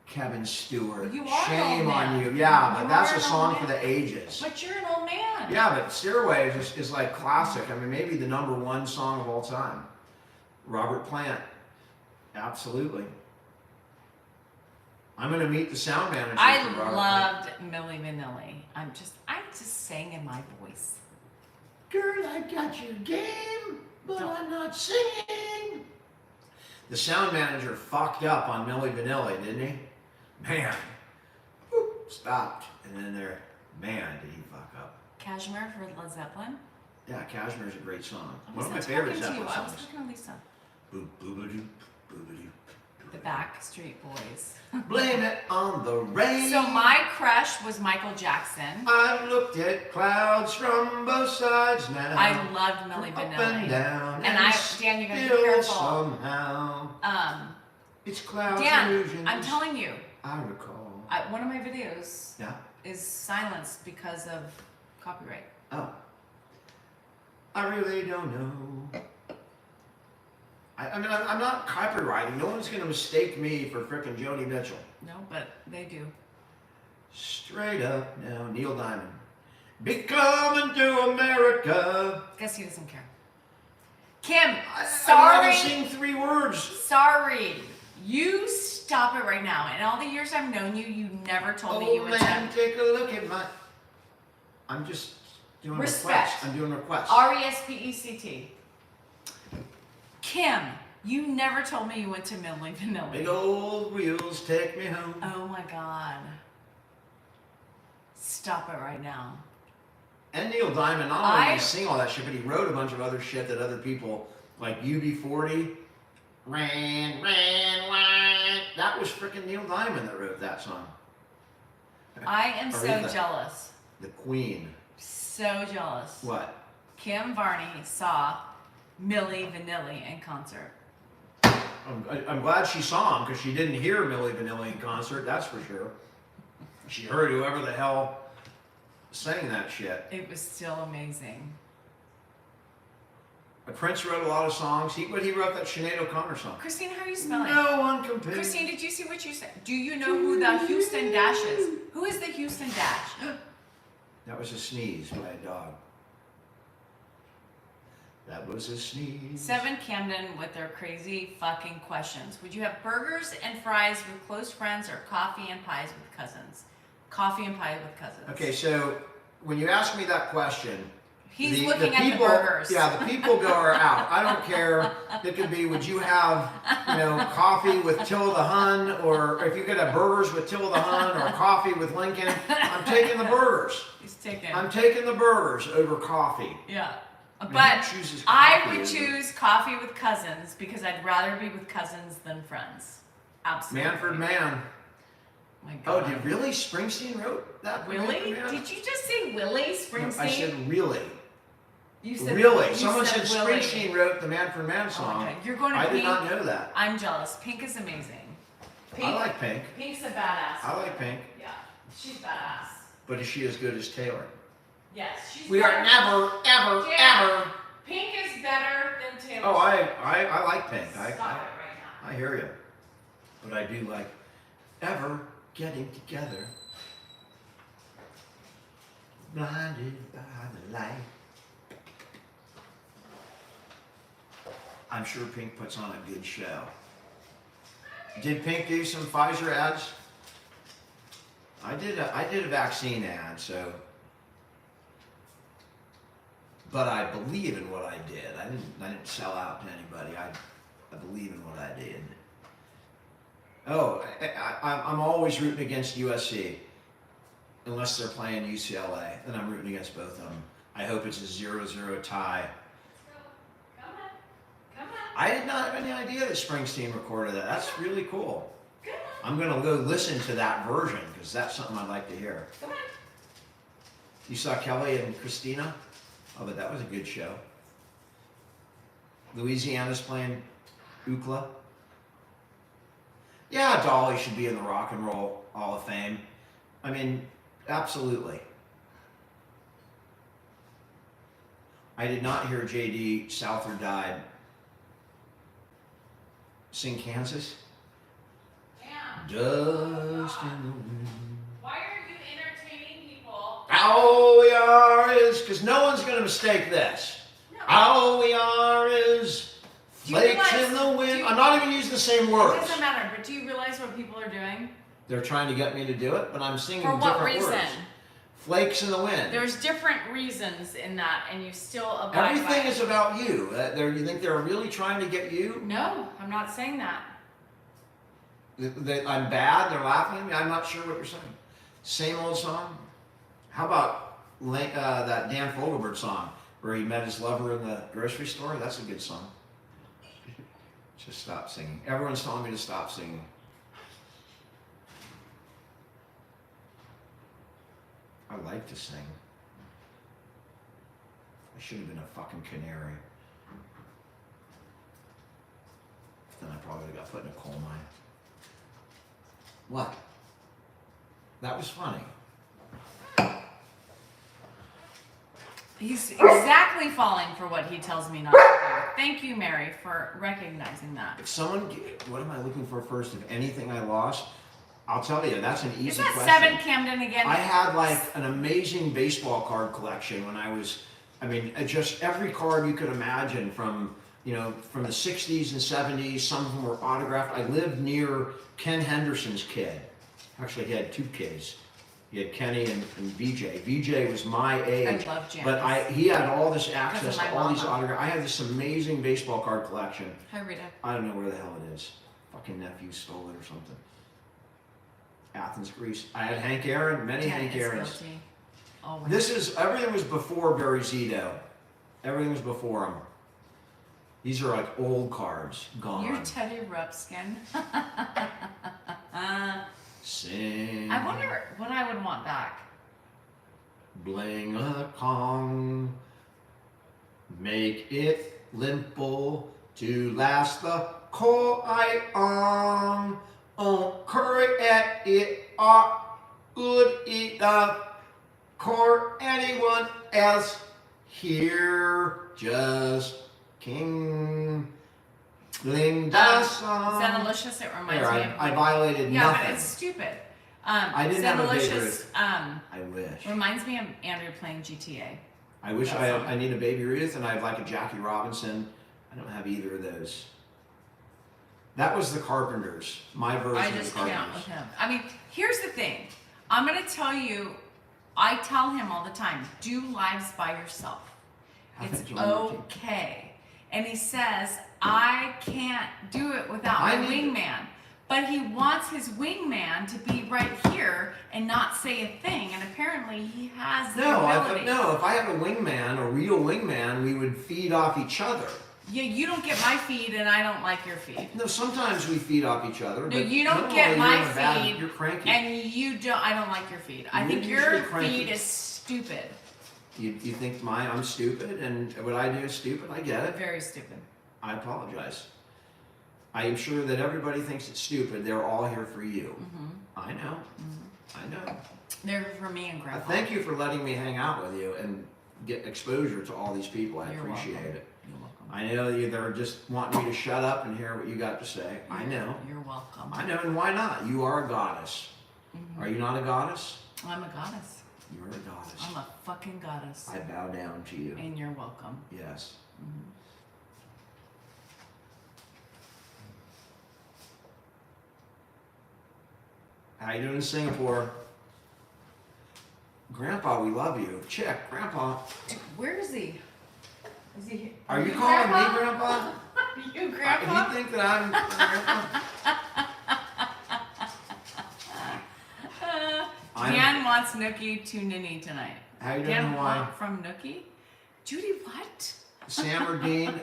Kevin Stewart. You are an Shame old on man. you. Yeah, but You that's are a an song old for man. the ages. But you're an old man. Yeah, but Stairway is like classic. I mean, maybe the #1 song of all time. Robert Plant. Absolutely. I'm going to meet the sound manager I for Robert loved Milli Vanilli. I just sang in my voice. Plant. Girl, I got your game, but I'm not singing. The sound manager fucked up on Milli Vanilli, didn't he? Man. Whoop, stopped. And then man, did he fuck up. Cashmere for Led Zeppelin. Yeah, Cashmere's a great song. I One of my wasn't favorite talking to you. Zeppelin I was songs. talking to Lisa. Boop, boobadoo, boobadoo. The Backstreet Boys. Blame it on the rain. So my crush was Michael Jackson. I've looked at clouds from both sides now. I loved Milli up and Vanilli. down, And Dan, you're gonna be still careful. somehow. It's clouds Dan, illusions. I'm telling you, I recall. one of my videos Yeah. is silenced because of copyright. Oh. I really don't know. I mean, I'm not copywriting. No one's going to mistake me for frickin' Joni Mitchell. No, but they do. Straight up now, Neil Diamond. Be coming to America. Guess he doesn't care. Kim, I sorry. sing 3 words. Sorry. You stop it right now. In all the years I've known you, you never told me you Oh would man, attempt. take a look at my. I'm just doing Respect. requests. I'm doing requests. RESPECT. Kim, you never told me you went to Milli Vanilli. Big old wheels take me home. Oh my God. Stop it right now. And Neil Diamond, not only I- did he sing all that shit, but he wrote a bunch of other shit that other people, like UB40, ran, ran. That was freaking Neil Diamond that wrote that song. I am so Aretha. jealous. The Queen. So jealous. What? Kim Varney saw Milli Vanilli in concert. I'm glad she saw him because she didn't hear Milli Vanilli in concert, that's for sure. She heard whoever the hell sang that shit. It was still amazing. Prince wrote a lot of songs. He wrote that Sinead O'Connor song. Christine, how are you spelling? No one compares. Christine, did you see what you said? Do you know who the Houston Dash is? Who is the Houston Dash? That was a sneeze by a dog. That was a sneeze. 7 Camden with their crazy fucking questions. Would you have burgers and fries with close friends or coffee and pies with cousins? Coffee and pie with cousins. Okay, so when you ask me that question, He's looking at the burgers. Yeah, the people go are out. I don't care. It could be, would you have, coffee with Tilda Hun, or if you could have burgers with Tilda Hun, or coffee with Lincoln. I'm taking the burgers. He's taking. I'm taking the burgers over coffee. Yeah. I mean, But who chooses I coffee would over- choose coffee with cousins because I'd rather be with cousins than friends. Absolutely. Manford man. My Oh, God. did really Springsteen wrote that? Willie? Man? Did you just say Willie Springsteen? No, I said really. You said Really? you Someone said Willie. Springsteen wrote the Man for Man song. Okay. You're going to I Pink. did not know that. I'm jealous. Pink is amazing. Pink, I like Pink. Pink's a badass. I like Pink. Yeah, she's badass. But is she as good as Taylor? Yes, she's We better. are never, ever, Yeah. ever. Pink is better than Taylor. Oh, I like Pink. Stop it right now. I hear you. But I do like ever getting together. Blinded by the light. I'm sure Pink puts on a good show. Did Pink do some Pfizer ads? I did a vaccine ad, so. But I believe in what I did. I didn't sell out to anybody. I believe in what I did. Oh, I'm always rooting against USC. Unless they're playing UCLA. Then I'm rooting against both of them. I hope it's a 0-0 tie. Come on. Come on. I did not have any idea that Springsteen recorded that. That's really cool. Come on. I'm going to go listen to that version because that's something I'd like to hear. Come on. You saw Kelly and Christina? Oh, but that was a good show. Louisiana's playing Ookla. Yeah, Dolly should be in the Rock and Roll Hall of Fame. I mean, absolutely. I did not hear J.D. Souther died. Sing Kansas? Yeah. Dust in the wind. Why are you entertaining people? All we are is, because no one's going to mistake this. No. All we are is Do you flakes realize- in the wind. do you- I'm not even using the same It words. doesn't matter, but do you realize what people are doing? They're trying to get me to do it, but I'm singing For what different reason? words. Flakes in the wind. There's different reasons in that, and you still abide by Everything it. is about you. You think they're really trying to get you? No, I'm not saying that. I'm bad, they're laughing at me? I'm not sure what you're saying. Same old song? How about that Dan Fogelberg song where he met his lover in the grocery store? That's a good song. Just stop singing. Everyone's telling me to stop singing. I like to sing. I should have been a fucking canary. Then I probably would have got put in a coal mine. What? That was funny. He's exactly falling for what he tells me not to do. Thank you, Mary, for recognizing that. If someone, what am I looking for first? If anything I lost, I'll tell you, that's an easy Is that question. 7 Camden again? I had like an amazing baseball card collection when I was, just every card you could imagine from the 60s and 70s. Some of them were autographed. I lived near Ken Henderson's kid. Actually, he had 2 kids. He had Kenny and VJ. VJ was my age. I love Janice. But he had all this access my to all these mama. autographs. I had this amazing baseball card collection. Hi, Rita. I don't know where the hell it is. Fucking nephew stole it or something. Athens, Greece. I had Hank Aaron, many Janet Hank is Aarons. guilty. Always. Everything was before Barry Zito. Everything was before him. These are like old cards, gone. You're Teddy Ruxpin. Sing. I wonder what I would want back. Bling a Kong. Make it limple to last the call I on. Curry at it are good enough. Core anyone else here just King Linda song. Xenolicious, it reminds There, me of. I violated Yeah, nothing. but it's stupid. I didn't have a Babe Xenolicious, Ruth. I wish. reminds me of Andrew playing GTA. I wish That song. I need a Baby Ruth and I'd like a Jackie Robinson. I don't have either of those. That was the Carpenters. My version I of just the can't Carpenters. with him. I mean, here's the thing. I'm going to tell you, I tell him all the time, do lives by yourself. It's Haven't joined your team. okay. And he says, I can't do it without my I need- wingman. But he wants his wingman to be right here and not say a thing. And apparently he has the ability. If I have a wingman, a real wingman, we would feed off each other. Yeah, you don't get my feed and I don't like your feed. No, sometimes we feed off each other. No, but you don't normally get my you're in a bad- feed, You're cranky. and I don't like your feed. I You're think usually your cranky. feed is stupid. You think I'm stupid and what I do is stupid? I get it. Very stupid. I apologize. I am sure that everybody thinks it's stupid. They're all here for you. I know. I know. They're for me and Grandpa. Thank you for letting me hang out with you and get exposure to all these people. I You're appreciate welcome. it. You're welcome. I know they're just wanting me to shut up and hear what you got to say. I know. You're welcome. I know, and why not? You are a goddess. Are you not a goddess? I'm a goddess. You're a goddess. I'm a fucking goddess. I bow down to you. And you're welcome. Yes. How you doing in Singapore? Grandpa, we love you. Chick, Grandpa. Where is he? Is he? Are you calling me Grandpa? Are you If Grandpa? you think that I'm Grandpa, Dan wants Nookie to Ninny tonight. How you doing, Dan Hawaii? want from Nookie? Judy, what? Sam or Dean?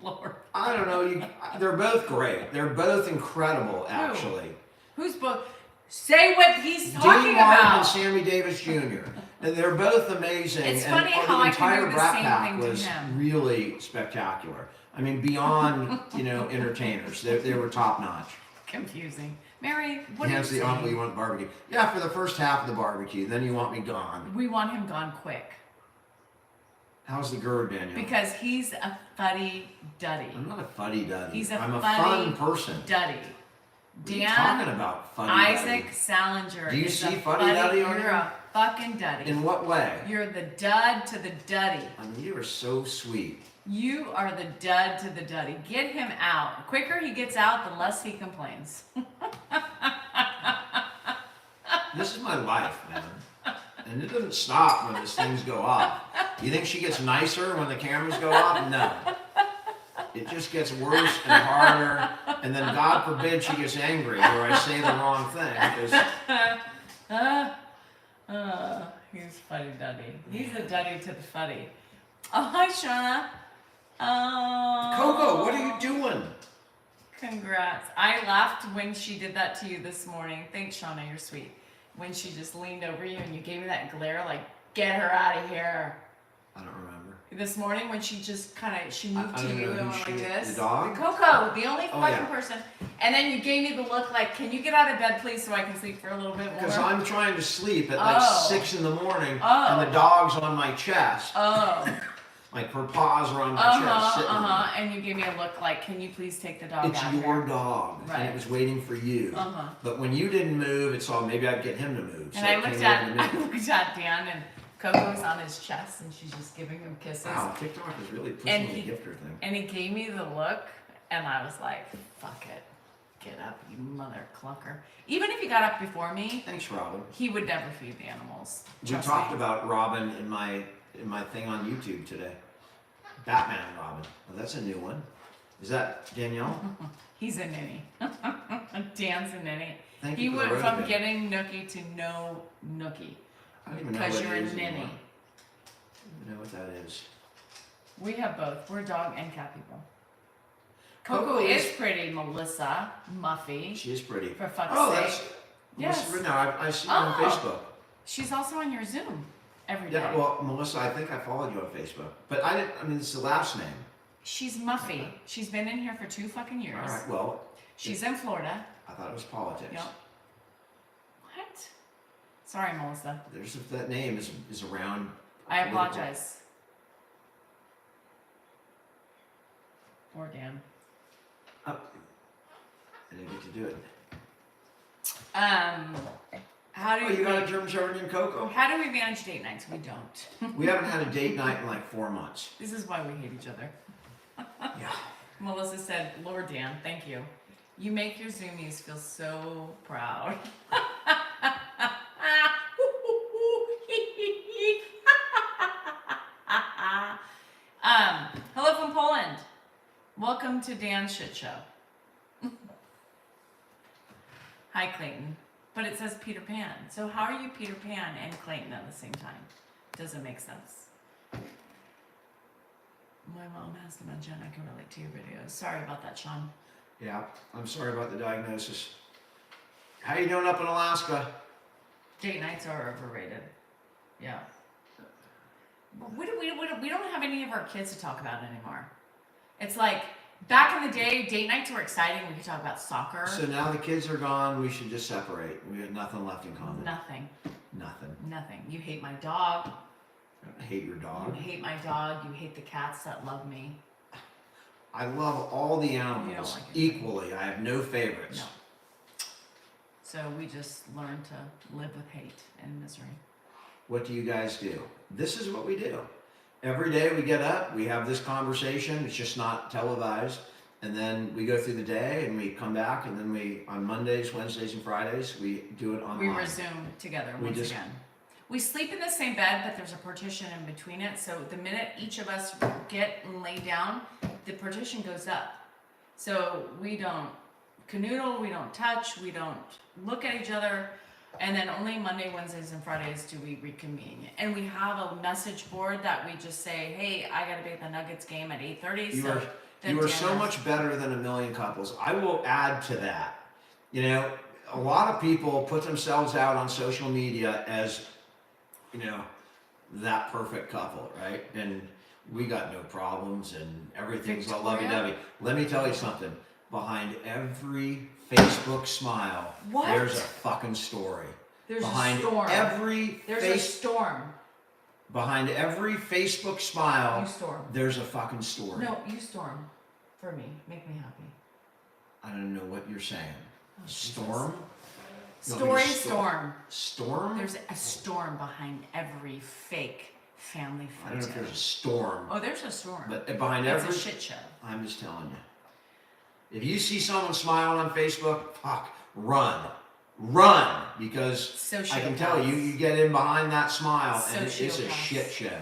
Lord. I don't know. They're both great. They're both incredible, actually. Who's both? Say what he's Dean talking Martin about. and Sammy Davis Jr. And they're both amazing. It's and funny how the I can entire do the Brat same Pack thing to was him. really spectacular. I mean, beyond entertainers. They were top notch. Confusing. Mary, what Hence are you the uncle saying? you want barbecue. Yeah, for the first half of the barbecue. Then you want me gone. We want him gone quick. How's the GERD, Danielle? Because he's a fuddy-duddy. I'm not a fuddy-duddy. He's a I'm a fun fuddy person. Duddy. What are you talking about, fuddy-duddy? Isaac Salinger. Do you is see a fuddy-duddy on You're here? a fucking duddy. In what way? You're the dud to the duddy. I mean, you are so sweet. You are the dud to the duddy. Get him out. The quicker he gets out, the less he complains. This is my life, man. And it doesn't stop when these things go off. You think she gets nicer when the cameras go off? No. It just gets worse and harder. And then God forbid she gets angry or I say the wrong thing. Because He's fuddy duddy. He's a duddy to the fuddy. Oh, hi, Shauna. Oh. Coco, what are you doing? Congrats. I laughed when she did that to you this morning. Thanks, Shauna. You're sweet. When she just leaned over you and you gave me that glare, like, get her out of here. I don't remember. This morning when she just she moved I to don't you know and who went she like is. this. The dog? Coco, the only Oh, fucking yeah. person. And then you gave me the look like, can you get out of bed, please, so I can sleep for a little bit more? Because I'm trying to sleep at like Oh. 6 in the morning Oh. and the dog's on my chest. Oh. Like her paws are on my chest sitting there. And you gave me a look like, can you please take the dog It's out your here? dog, and Right. it was waiting for you. But when you didn't move, it's all maybe I'd get him to move. And so I it looked came over to at me. Dan and Coco's on his chest and she's just giving him kisses. Wow, TikTok is really pushing And the he- gifter thing. And he gave me the look and I was like, fuck it. Get up, you mother clunker. Even if he got up before me, Thanks, Robin. he would never feed the animals. We Trust talked me. about Robin in my thing on YouTube today. Batman Robin. Well, that's a new one. Is that Danielle? He's a ninny. Dan's a ninny. Thank He you for the went rose from bed. getting Nookie to no Nookie. I don't even know Because what you're it a is ninny. anymore. I don't even know what that is. We have both. We're dog and cat people. Coco Coco is is- pretty, Melissa. Muffy. She is pretty. For fuck's Oh, sake. that's Yes. Melissa, no, I see her on Oh. Facebook. She's also on your Zoom every day. Yeah, well, Melissa, I think I followed you on Facebook, but I didn't. I mean, it's the last name. She's Muffy. She's been in here for 2 fucking years. All right. Well, She's in Florida. I thought it was politics. Yep. What? Sorry, Melissa. There's if that name is around. I political. apologize. Or Dan. Oh, I didn't get to do it. How do Oh, we, you got a German Shepherd named Coco? how do we manage date nights? We don't. We haven't had a date night in like 4 months. This is why we hate each other. Yeah. Melissa said, Lord Dan, thank you. You make your Zoomies feel so proud. Hello from Poland. Welcome to Dan's Shit Show. Hi, Clayton. But it says Peter Pan. So how are you Peter Pan and Clayton at the same time? Doesn't make sense. My mom has dementia and I can relate to your videos. Sorry about that, Sean. Yeah, I'm sorry about the diagnosis. How you doing up in Alaska? Date nights are overrated. Yeah. We don't have any of our kids to talk about anymore. It's like, back in the day, date nights were exciting. We could talk about soccer. So now the kids are gone, we should just separate. We have nothing left in common. Nothing. Nothing. Nothing. You hate my dog. I hate your dog. You hate my dog. You hate the cats that love me. I love all the animals You don't like it. equally. I have no favorites. No. So we just learn to live with hate and misery. What do you guys do? This is what we do. Every day we get up, we have this conversation. It's just not televised. And then we go through the day and we come back, and then we, on Mondays, Wednesdays, and Fridays, we do it online. We resume together We once just- again. We sleep in the same bed, but there's a partition in between it. So the minute each of us get and lay down, the partition goes up. So we don't canoodle, we don't touch, we don't look at each other. And then only Monday, Wednesdays, and Fridays do we reconvene. And we have a message board that we just say, hey, I gotta be at the Nuggets game at 8:30. You So are, the you are so dinner- much better than a million couples. I will add to that. You know, a lot of people put themselves out on social media as, you know, that perfect couple, right? And we got no problems and everything's all Victoria? lovey-dovey. Let me tell you something. Behind every Facebook smile, What? there's a fucking story. There's Behind a storm. every There's a face, storm. behind every Facebook smile, You storm. there's a fucking story. No, you storm. For me. Make me happy. I don't know what you're saying. Oh, Jesus. Storm? Story Storm. storm. Storm? There's a storm behind every fake family I don't know if photo. there's a storm, Oh, there's a storm. but behind It's every, a shit show. I'm just telling you. If you see someone smiling on Facebook, fuck, run. Run! Because I can tell you, you get in behind that smile and it's a Sociopaths. shit show.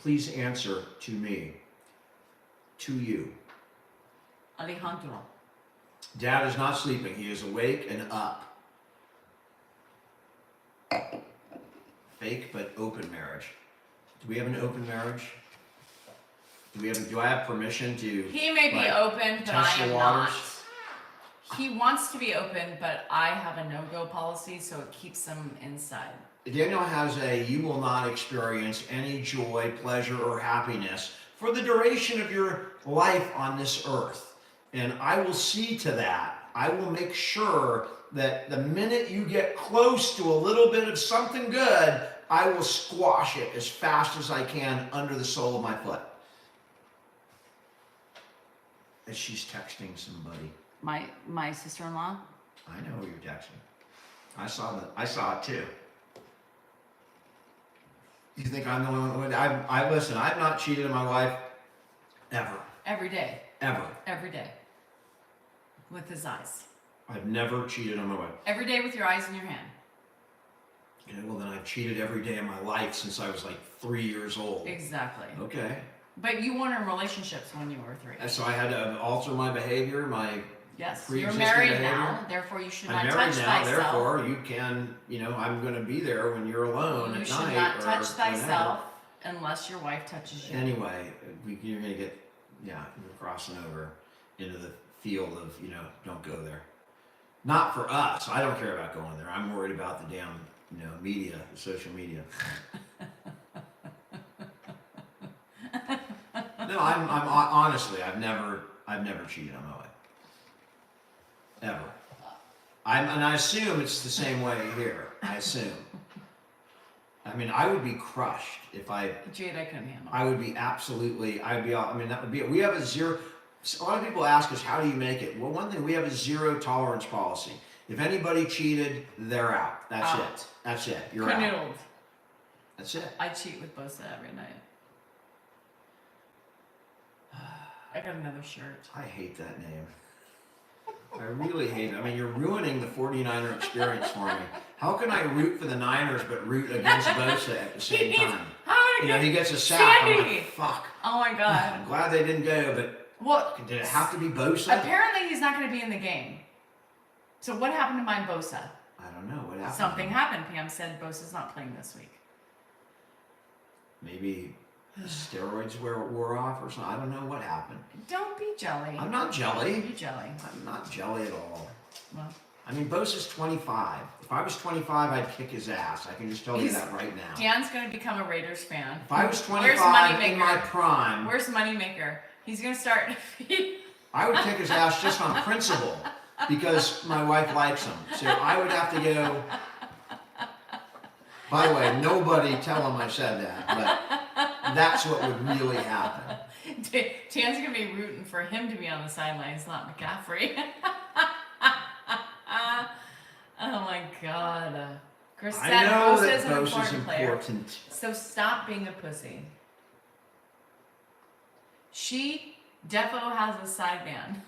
Please answer to me. To you. Alejandro. Dad is not sleeping. He is awake and up. Fake but open marriage. Do we have an open marriage? Do I have permission to? He may be like, open, but test I am the not. waters? He wants to be open, but I have a no-go policy, so it keeps him inside. Daniel has a you will not experience any joy, pleasure, or happiness for the duration of your life on this earth. And I will see to that. I will make sure that the minute you get close to a little bit of something good, I will squash it as fast as I can under the sole of my foot. As she's texting somebody. My sister-in-law? I know who you're texting. I saw it too. You think I'm the only one? I listen, I've not cheated on my wife ever. Every day. Ever. Every day. With his eyes. I've never cheated on my wife. Every day with your eyes in your hand. Okay, well then I've cheated every day of my life since I was like 3 years old. Exactly. Okay. But you weren't in relationships when you were 3. And so I had to alter my behavior, Yes. You're pre-existing married behavior. now, therefore you should I'm not married touch now, thyself. therefore you can, I'm going to be there when you're alone You at should night. not or touch whenever. thyself unless your wife touches you. Anyway, you're going to get, you're crossing over into the field of, don't go there. Not for us. I don't care about going there. I'm worried about the damn, media, the social media. No, I'm honestly, I've never cheated on my wife. Ever. And I assume it's the same way here. I assume. I mean, I would be crushed if Jade, I couldn't handle. I would be absolutely, that would be, we have a zero, a lot of people ask us, how do you make it? Well, one thing, we have a zero tolerance policy. If anybody cheated, they're out. That's Out. it. That's it. You're out. Canoodled. That's it. I cheat with Bosa every night. I got another shirt. I hate that name. I really hate it. I mean, you're ruining the 49er experience for me. How can I root for the Niners but root against Bosa at the same time? He gets a sack. I'm Sandy! like, fuck. Oh my god. I'm glad they didn't go, but Well, did it have to be Bosa? apparently he's not going to be in the game. So what happened to my Bosa? I don't know. what happened? Something happened. Pam said Bosa's not playing this week. Maybe the steroids wore off or something. I don't know what happened. Don't be jelly. I'm not jelly. You're jelly. I'm not jelly at all. Well, I mean, Bosa's 25. If I was 25, I'd kick his ass. I can just tell you that right now. Dan's gonna become a Raiders fan. If I was Where's 25 in Moneymaker? my prime, Where's Moneymaker? He's gonna start. I would kick his ass just on principle because my wife likes him. So I would have to go. By the way, nobody tell him I said that, but that's what would really happen. Dan's gonna be rooting for him to be on the sidelines, not McCaffrey. Oh my God. Chris I said know Bosa that is an Bosa's important player. important. So stop being a pussy. She defo has a sideman.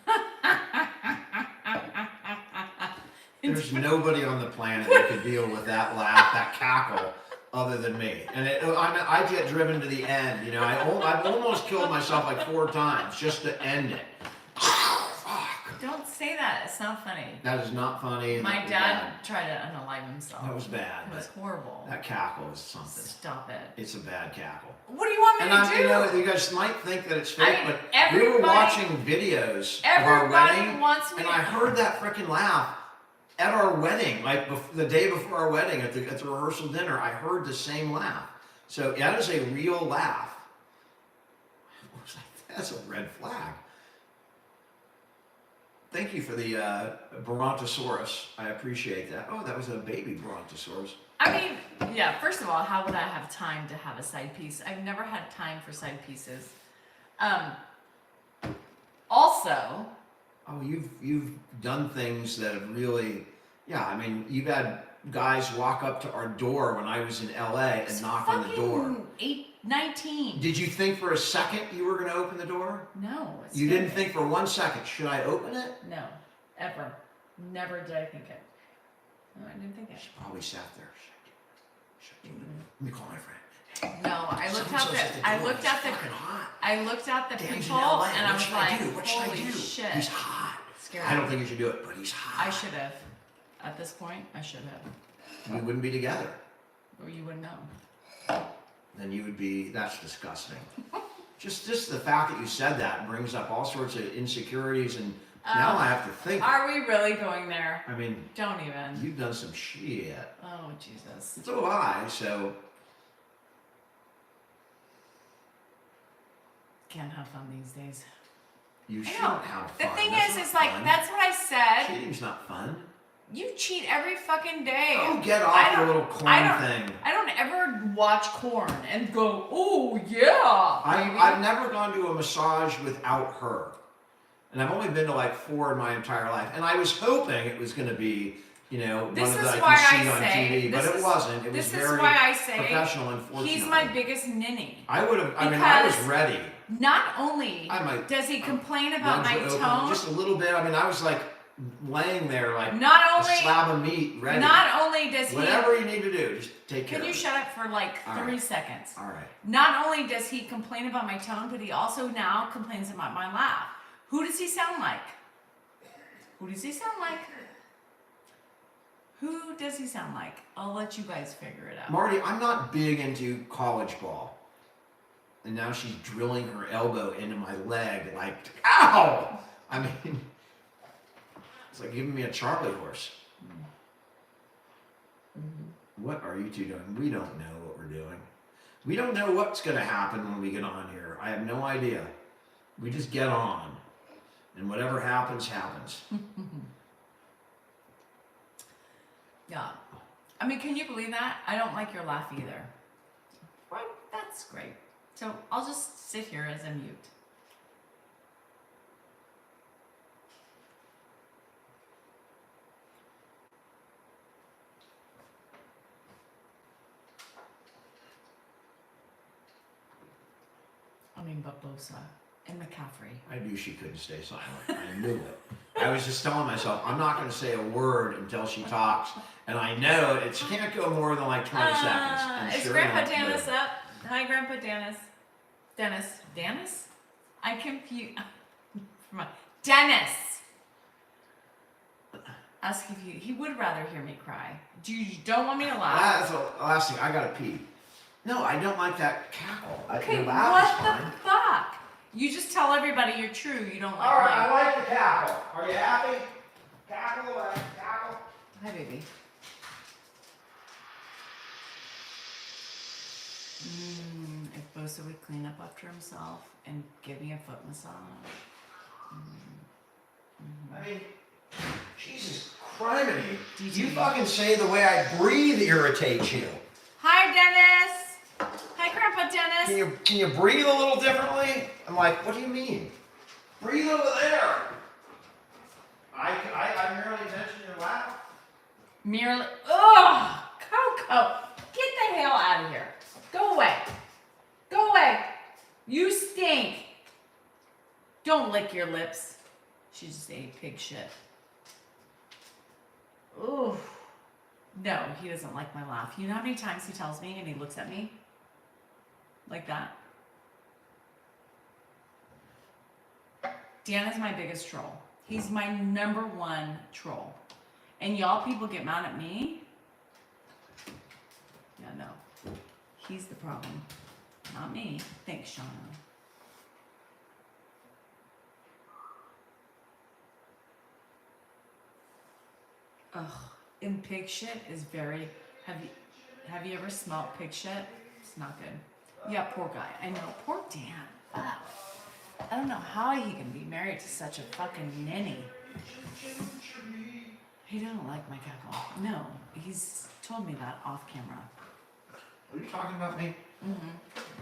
There's nobody on the planet that could deal with that laugh, that cackle, other than me. And I get driven to the end. You know, I've almost killed myself like 4 times just to end it. Don't say that. It's not funny. That is not funny. My That was dad bad. tried to unalive himself. That was bad. It was But horrible. that cackle is something. Stop it. It's a bad cackle. What do you want me And to do? you know, you guys might think that it's fake, I mean, but we were everybody- watching videos of our Everybody wedding, wants me and to. I heard that freaking laugh at our wedding, like the day before our wedding at the rehearsal dinner. I heard the same laugh. So that is a real laugh. I was like, that's a red flag. Thank you for the Brontosaurus. I appreciate that. Oh, that was a baby Brontosaurus. I mean, yeah, first of all, how would I have time to have a side piece? I've never had time for side pieces. Also, Oh, you've done things that have really, yeah. I mean, you've had guys walk up to our door when I was in LA and knock on the door. 19. Did you think for a second you were going to open the door? No. it You scared didn't me. think for 1 second, should I open it? No, ever. Never did I think it. No, I didn't think it. She probably sat there. Should I do it? Let me call my friend. No, I looked out So-and-so's the. I door. looked It's at the. fucking hot. I looked at the Dan's in people, LA. and I What was should like, I do? What should I "Holy do? shit!" He's hot. Scared I don't me. think you should do it, but he's hot. I should have. At this point, I should have. We wouldn't be together. Or you wouldn't know. Then you would be, that's disgusting. just the fact that you said that brings up all sorts of insecurities, and now I have to think. Are we really going there? I mean, Don't even. you've done some shit. Oh Jesus. So have I, so Can't have fun these days. you I shouldn't know. have The fun. thing That's is, not it's like fun. that's what I said. Cheating's not fun. You cheat every fucking day. Oh, get I off your don't- little corn I don't- thing. I don't ever watch corn and go, oh yeah. baby." I've never gone to a massage without her. And I've only been to like 4 in my entire life. And I was hoping it was going to be, you know, This one of is the why I can see I on say- TV, but this it is- wasn't. It was This is very why I say professional, unfortunately. he's my biggest ninny. I would have, I mean, I was Because- ready. Not only I might. does he complain about my Lunch would open tone, just a little bit. I mean, I was like laying there like not a only slab of meat ready. not only does he Whatever you need to do, just take care can you of it. shut up for like All 3 right. seconds? All right. Not only does he complain about my tone, but he also now complains about my laugh. Who does he sound like? Who does he sound like? Who does he sound like? I'll let you guys figure it out. Marty, I'm not big into college ball. And now she's drilling her elbow into my leg like, ow! I mean, it's like giving me a Charlie horse. What are you two doing? We don't know what we're doing. We don't know what's going to happen when we get on here. I have no idea. We just get on. And whatever happens, happens. Yeah. I mean, can you believe that? I don't like your laugh either. Well, that's great. So I'll just sit here as a mute. I mean, but Bosa and McCaffrey. I knew she couldn't stay silent. I knew it. I was just telling myself, I'm not going to say a word until she talks. And I know it can't go more than like 20 seconds. And Is sure Grandpa enough, Dennis but- up? Hi, Grandpa Dennis. Dennis? I confuse. Dennis. Ask if he would rather hear me cry. You don't want me to laugh? That's the last thing. I gotta pee. No, I don't like that cackle. Okay, Your laugh what is the fine. fuck? You just tell everybody you're true. You don't like All right, mine. I like the cackle. Are you happy? Cackle away, cackle. Hi, baby. If Bosa would clean up after himself and give me a foot massage. I mean, Jesus criminy. DJ. You fucking say the way I breathe irritates you. Hi, Dennis. Hi, Grandpa Dennis. Can you breathe a little differently? I'm like, what do you mean? Breathe over there. I merely mentioned your laugh. Merely. Ugh! Coco! Get the hell out of here. Go away. Go away. You stink. Don't lick your lips. She just ate pig shit. Ooh. No, he doesn't like my laugh. You know how many times he tells me and he looks at me? Like that. Dan is my biggest troll. He's my #1 troll. And y'all people get mad at me? Yeah, no. He's the problem. Not me. Thanks, Shauna. Ugh. And pig shit is very... Have you ever smelled pig shit? It's not good. Yeah, poor guy. I know. Poor Dan. Fuck. I don't know how he can be married to such a fucking ninny. He doesn't like my cackle. No, he's told me that off camera. Are you talking about me? Mm-hmm.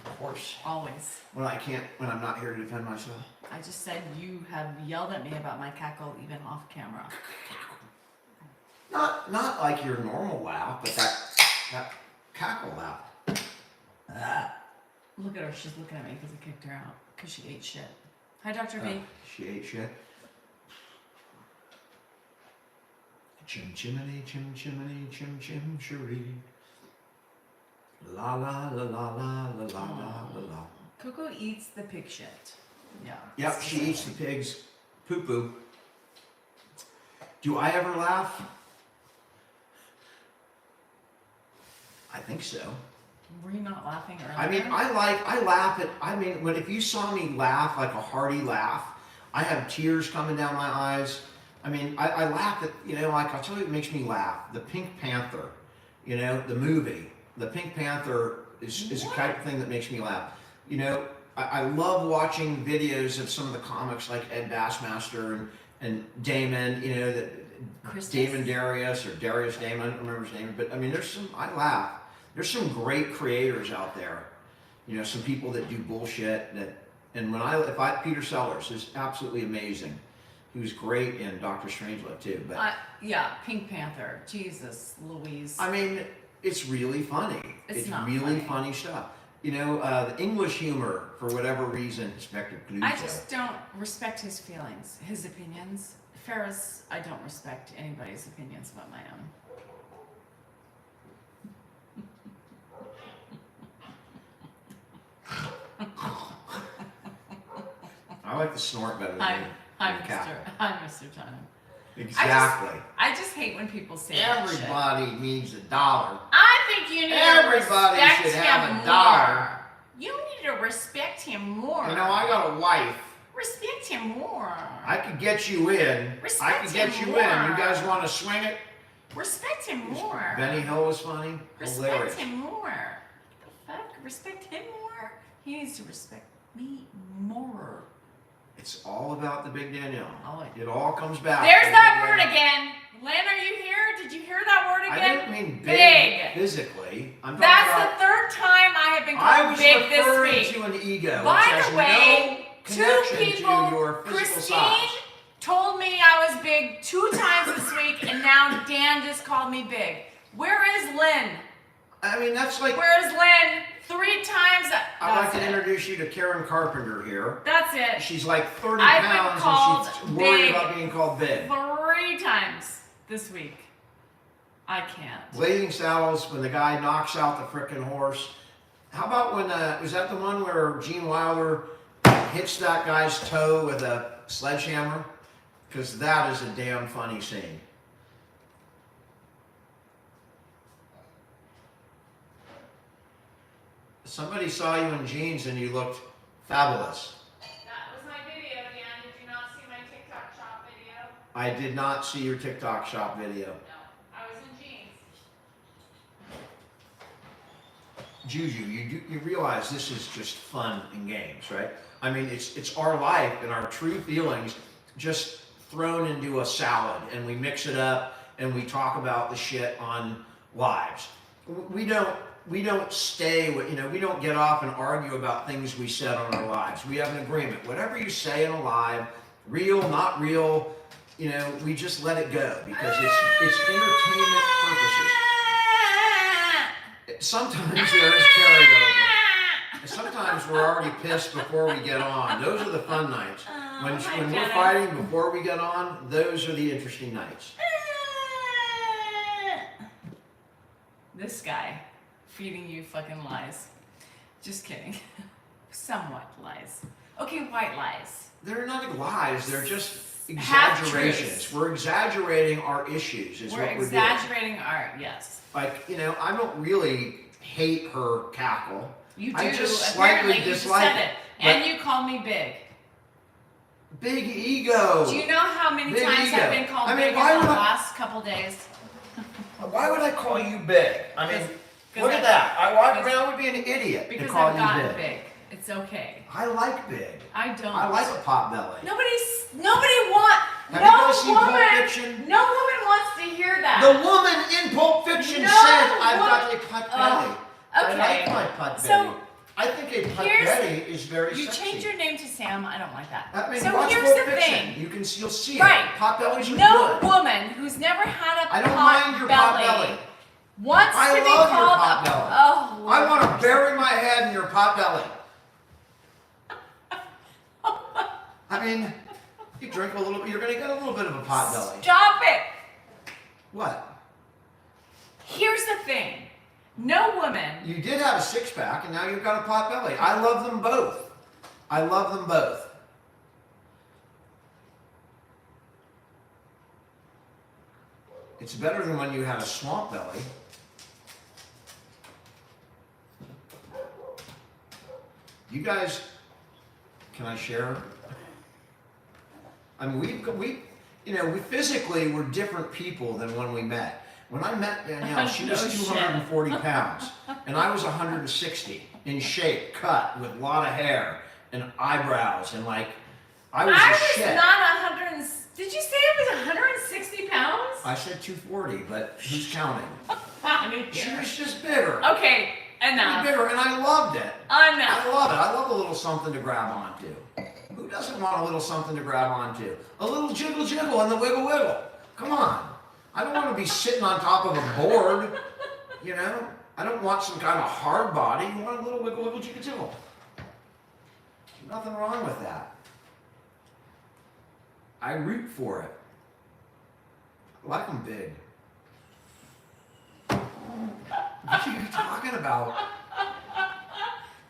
Of course. Always. When I'm not here to defend myself. I just said you have yelled at me about my cackle even off camera. Not like your normal laugh, but that cackle laugh. Look at her. She's looking at me because I kicked her out because she ate shit. Hi, Dr. V. She ate shit. Chim chimney, chim chimney, chim chim cheery. La la la la la la la la la. Coco eats the pig shit. Yeah. Yep, she eats the pig's poo poo. Do I ever laugh? I think so. Were you not laughing earlier? I mean, if you saw me laugh, like a hearty laugh, I have tears coming down my eyes. I mean, I laugh at, like, I'll tell you what makes me laugh. The Pink Panther, the movie. The Pink Panther is the type of thing that makes me laugh. I love watching videos of some of the comics like Ed Bassmaster and Damon, Damon Darius or Darius Damon, I don't remember his name, but I mean, I laugh. There's some great creators out there. Some people that do bullshit Peter Sellers is absolutely amazing. He was great in Doctor Strangelove too, but yeah, Pink Panther. Jesus Louise. I mean, it's really funny. It's not really funny. funny stuff. The English humor, for whatever reason, Inspector Clouseau. I just don't respect his feelings, his opinions. Ferris, I don't respect anybody's opinions but my own. I like the snort better than Hi, the cat. Mr. Time. Exactly. I just hate when people say that shit. Everybody needs $1. I think you need Everybody to respect should have him $1. more. You need to respect him more. I got a wife. Respect him more. I could get you in. Respect I could get him you in. more. You guys want to swing it? Respect him more. Benny Hill was funny. Respect Hilarious. him more. The fuck? Respect him more? He needs to respect me more. It's all about the Big Danielle. Oh, It all comes back. there's to that Big word Danielle. again. Len, are you here? Did you hear that word I again? didn't mean big, Big. physically. I'm talking That's about, the third time I have been I called was big this referring week. to an ego. By which has the way, no 2 connection people, to your physical Christine size. told me I was big 2 times this week, and now Dan just called me big. Where is Lynn? I mean, that's like. Where is Lynn? 3 times. I'd like to That's it. introduce you to Karen Carpenter here. That's it. She's like 30 I've been pounds called and she's worried big. about being called big. 3 times this week. I can't. Blazing Saddles, when the guy knocks out the frickin' horse. How about when, was that the one where Gene Wilder hits that guy's toe with a sledgehammer? Because that is a damn funny scene. Somebody saw you in jeans and you looked fabulous. That was my video, Dan. Did you not see my TikTok shop video? I did not see your TikTok shop video. No, I was in jeans. Juju, you realize this is just fun and games, right? I mean, it's our life and our true feelings just thrown into a salad, and we mix it up and we talk about the shit on lives. We don't stay with, we don't get off and argue about things we said on our lives. We have an agreement. Whatever you say in a live, real, not real, we just let it go because it's entertainment purposes. Sometimes there is carryover. Sometimes we're already pissed before we get on. Those are the fun nights. When we're fighting before we get on, those are the interesting nights. This guy feeding you fucking lies. Just kidding. Somewhat lies. Okay, white lies. They're not lies. They're just exaggerations. Half-truths. We're exaggerating our issues. Is We're what we're doing. exaggerating our, yes. Like, I don't really hate her cackle. You do. I just Apparently slightly you just dislike said it. it. And you called me big. Big ego. Do you know how many Big times ego. I've been called I mean, big in why the would I- last couple days? Why would I call you big? I mean, 'Cause look at that. I would be an idiot to Because call I've you gotten big. big. It's okay. I like big. I don't. I like a pot belly. Nobody Have you guys seen no Pulp woman, Fiction? no woman wants to hear that. The woman in Pulp Fiction No said, "I've wo- got a pot belly." I okay. like my pot So, belly. I think a pot here's- belly is very You sexy. change your name to Sam. I don't like that. I mean, So watch here's Pulp the Fiction. thing. You'll see Right. it. Pot bellies are No good. woman who's never had a I don't pot mind your belly pot belly. wants I to be love your called pot a belly. oh. Lord. I want to bury my head in your pot belly. I mean, you drink a little, you're going to get a little bit of a pot belly. Stop it. What? Here's the thing. No woman. You did have a six-pack, and now you've got a pot belly. I love them both. I love them both. It's better than when you had a swamp belly. You guys, can I share? I mean, we physically were different people than when we met. When I met Danielle, she was No shit. 240 pounds, and I was 160 in shape, cut with a lot of hair and eyebrows, and like I was I a was shit. not 100. Did you say I was 160 pounds? I said 240, but who's counting? I don't She care. was just bigger. Okay, She was enough. bigger, and I loved it. I Enough. love it. I love a little something to grab onto. Who doesn't want a little something to grab onto? A little jiggle jiggle and the wiggle wiggle. Come on. I don't want to be sitting on top of a board, I don't want some kind of hard body. You want a little wiggle wiggle jiggle jiggle. Nothing wrong with that. I root for it. I like them big. What are you talking about?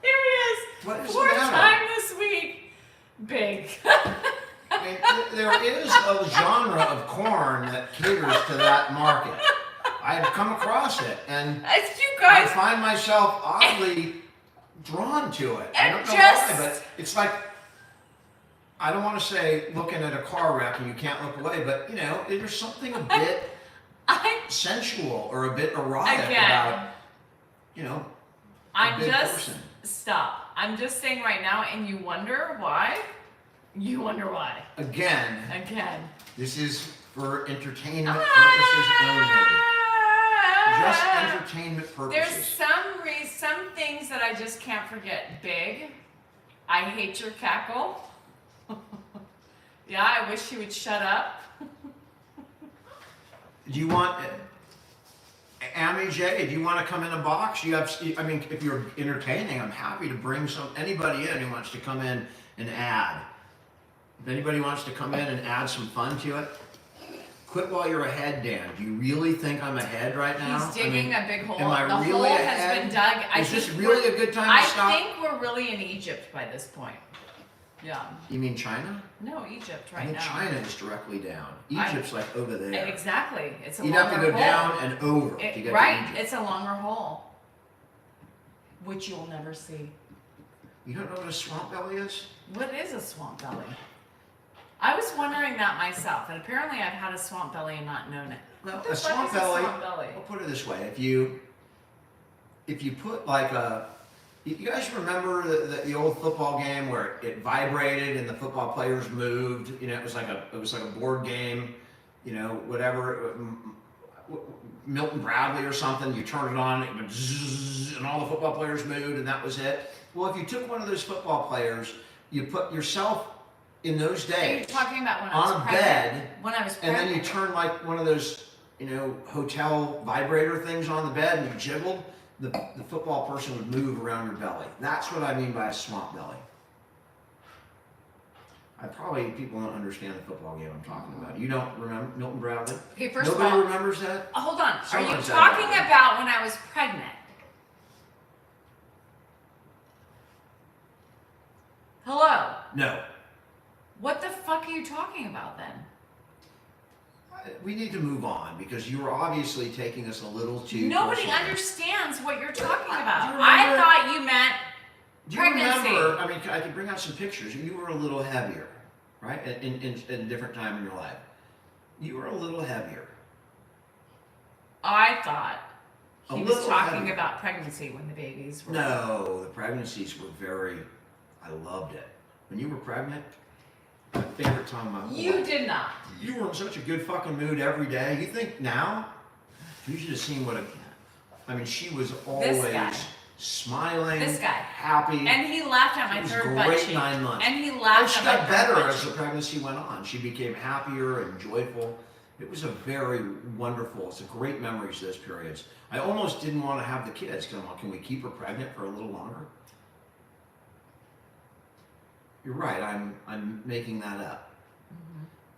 Here he is. What is the Fourth matter? time this week. Big. I mean, there is a genre of corn that caters to that market. I have come across it, and It's you I guys. find myself oddly drawn to it. I don't know Just- why, but it's like, I don't want to say looking at a car wreck and you can't look away, but there's something a bit I sensual or a bit erotic Again. about, I'm big just person. stop. I'm just saying right now, and you wonder why. You wonder why. Again, this is for entertainment purposes only. Just entertainment There's purposes. some things that I just can't forget. Big. I hate your cackle. Yeah, I wish you would shut up. Do you want, Amy J, do you want to come in a box? If you're entertaining, I'm happy to bring anybody in who wants to come in and add. If anybody wants to come in and add some fun to it, quit while you're ahead, Dan. Do you really think I'm ahead right now? He's digging a big hole. am I The really hole ahead? has been dug. Is this really a good time to stop? I think we're really in Egypt by this point. Yeah. You mean China? No, Egypt I right think now. China is directly down. I- Egypt's like over there. Exactly. It's a You'd longer have to go hole. down and over to get Right. to Egypt. It's a longer hole. which you'll never see. You don't know what a swamp belly is? What is a swamp belly? I was wondering that myself, and apparently I've had a swamp belly and not known it. Well, What the a fuck swamp is a belly. swamp belly? I'll put it this way: if you put like you guys remember the old football game where it vibrated and the football players moved? You know, it was like a board game. You know, whatever. Milton Bradley or something. You turn it on, it went zzz, and all the football players moved, and that was it. Well, if you took one of those football players, you put yourself in those Are you days talking about when I was on a pregnant? bed, When I was and pregnant. then you turn like one of those, you know, hotel vibrator things on the bed, and you jiggled, the football person would move around your belly. That's what I mean by a swamp belly. People don't understand the football game I'm talking about. You don't remember Milton Bradley? Okay, first Nobody of all, remembers that? hold on. Someone Are you said talking that. about when I was pregnant? Hello? No. What the fuck are you talking about then? We need to move on because you were obviously taking us a little too Nobody personally. understands what you're talking I- about. do you I remember- thought you meant Do you pregnancy. remember, I mean, I could bring out some pictures. You were a little heavier, right? In a different time in your life. You were a little heavier. I thought A he was little talking heavier. about pregnancy when the babies were. No, the pregnancies were I loved it. When you were pregnant, my favorite time of my whole You life. did not. You were in such a good fucking mood every day. You think now? You should have seen she was always guy. smiling, This guy. happy. And he laughed at my It was third butt great cheek. 9 months. And he And laughed she at my got third better butt as the cheek. pregnancy went on. She became happier and joyful. It was a very wonderful, it's a great memories, those periods. I almost didn't want to have the kids because I'm like, can we keep her pregnant for a little longer? You're right, I'm making that up.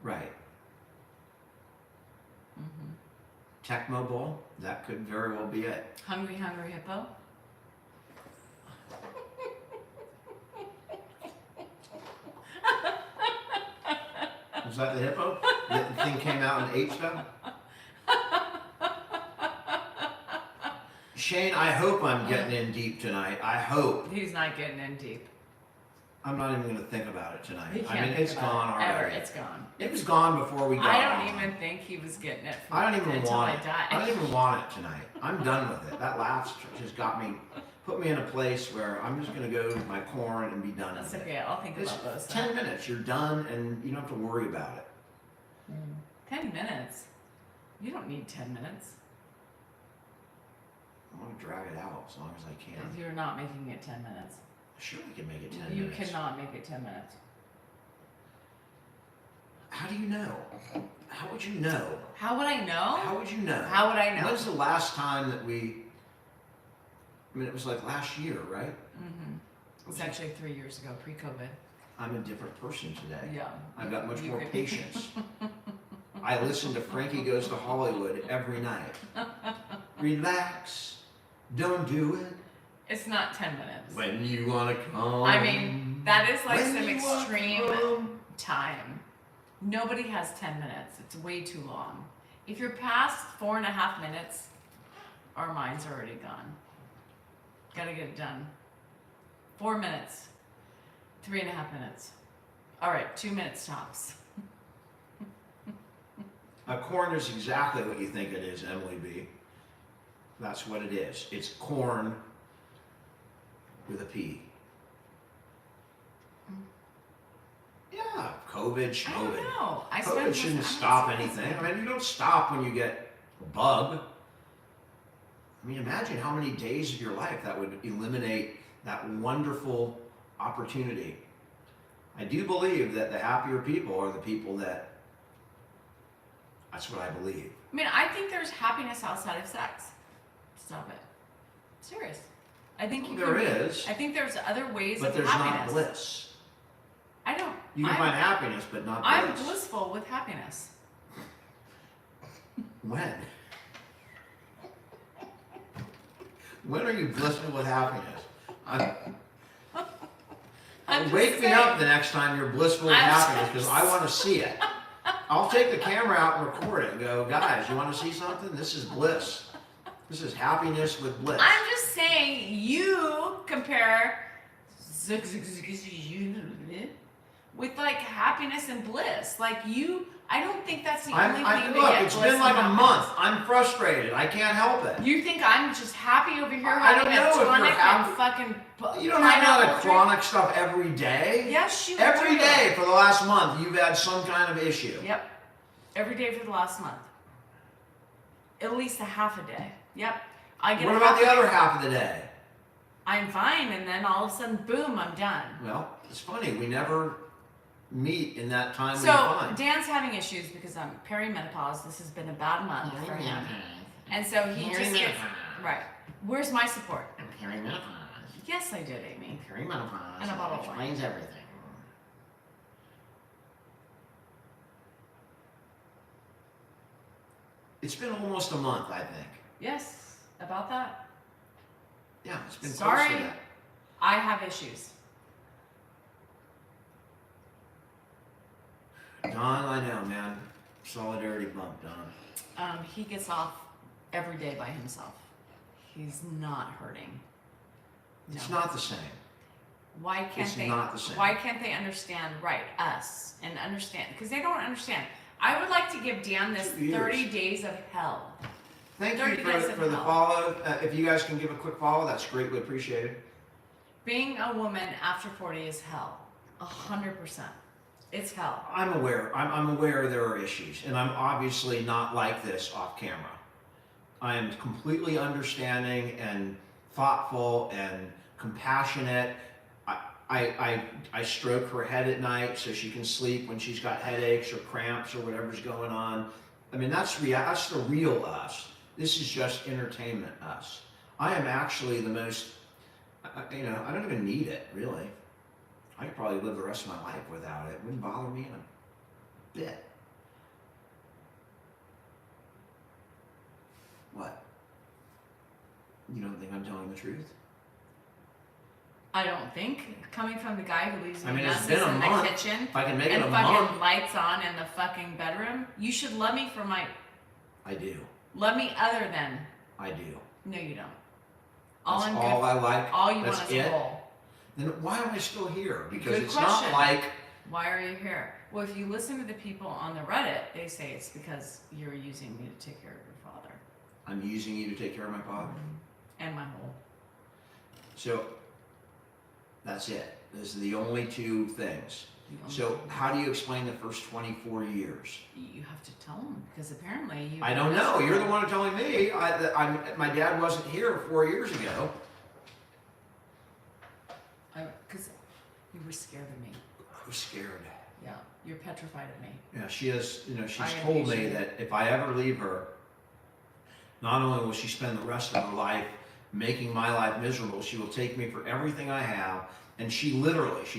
Right. Tecmo Bowl, that could very well be it. Hungry, hungry hippo. Was that the hippo? The thing came out and ate stuff? Shane, I hope I'm getting in deep tonight. I hope. He's not getting in deep. I'm not even going to think about it tonight. He I can't mean, think it's about gone it ever. already. It's gone. It was gone before we got I on. don't even think he was getting it from I don't even until want I it. die. I don't even want it tonight. I'm done with it. That laugh just put me in a place where I'm just going to go to my corn and be done That's with it. okay. I'll think It's about those. 10 minutes. You're done and you don't have to worry about it. 10 minutes? You don't need 10 minutes. I want to drag it out as long as I can. You're not making it 10 minutes. Sure, we can make it 10 You minutes. cannot make it 10 minutes. How do you know? How would you know? How would I know? How would you know? How would I know? When's the last time that it was like last year, right? It's actually 3 years ago, pre-COVID. I'm a different person today. Yeah. I've got much You more could- patience. I listen to Frankie Goes to Hollywood every night. Relax. Don't do it. It's not 10 minutes. When you want to come. I mean, that is like When some you wanna extreme come. time. Nobody has 10 minutes. It's way too long. If you're past 4.5 minutes, our mind's already gone. Gotta get it done. 4 minutes. 3.5 minutes. All right, 2 minutes tops. A corn is exactly what you think it is, Emily B. That's what it is. It's corn with a P. Yeah, COVID, I don't schmovid. know. COVID shouldn't stop anything. I mean, you don't stop when you get a bug. I mean, imagine how many days of your life that would eliminate that wonderful opportunity. I do believe that the happier people are the people that's what I believe. I mean, I think there's happiness outside of sex. Stop it. Serious. I think you There can be- is. I think there's other ways But of there's happiness. not bliss. I don't. You can I'm, find happiness, but not I'm bliss. blissful with happiness. When? When are you blissful with happiness? I'm Wake just me saying. up the next time you're blissful with I'm happiness because just- I want to see it. I'll take the camera out and record it and go, guys, you want to see something? This is bliss. This is happiness with bliss. I'm just saying you compare with like happiness and bliss. Like I don't think that's the only thing to Look, get it's bliss been like and a happiness. month. I'm frustrated. I can't help it. You think I'm just happy over here I don't having know a if you're tonic happy. and fucking You don't have pineapple that drink? chronic stuff every day. Yes, you Every do. day for the last month, you've had some kind of issue. Yep. Every day for the last month. At least a half a day. Yep. I get. What a about half the a other day. half of the day? I'm fine, and then all of a sudden, boom, I'm done. Well, it's funny. We never meet in that time when So you're fine. Dan's having issues because I'm perimenopause. This has been a bad month for him, and so he just gets right. Where's my support? Perimenopause. Yes, I did, Amy. Perimenopause And a bottle of wine. explains everything. It's been almost a month, I think. Yes, about that. Yeah, it's been close Sorry. to that. I have issues. Don, I know, man. Solidarity bump, Don. He gets off every day by himself. He's not hurting. It's No. not the same. Why can't It's they? not the same. Why can't they understand? Right, us, and understand because they don't understand. I would like to give Dan this 2 years. 30 days of hell. Thank 30 you days for, of for the hell. follow. If you guys can give a quick follow, that's greatly appreciated. Being a woman after 40 is hell. 100%. It's hell. I'm aware. I'm aware there are issues, and I'm obviously not like this off camera. I am completely understanding and thoughtful and compassionate. I stroke her head at night so she can sleep when she's got headaches or cramps or whatever's going on. I mean, that's the real us. This is just entertainment us. I am actually the most, I don't even need it, really. I could probably live the rest of my life without it. It wouldn't bother me in a bit. What? You don't think I'm telling the truth? I don't think coming from the guy who leaves I me mean, it's messes been a in month. the kitchen If I can make and it a fucking month, lights on in the fucking bedroom, you should love me for my I do. love me other than. I do. No, you don't. That's I'm all good. I like. All you That's want is it. a roll. Then why am I still here? Because Good it's question. not like Why are you here? Well, if you listen to the people on the Reddit, they say it's because you're using me to take care of your father I'm using you to take care of my father. and my whole. So that's it. Those are the only two things. You own So me. how do you explain the first 24 years? You have to tell them because apparently you. I don't know. You're the one telling me. My dad wasn't here 4 years ago. Because you were scared of me. I was scared. Yeah, you're petrified of me. Yeah, she has. She's I told me appreciate that if I ever leave her, not only will she spend the rest of her life making my life miserable, she will take me for everything I have. And she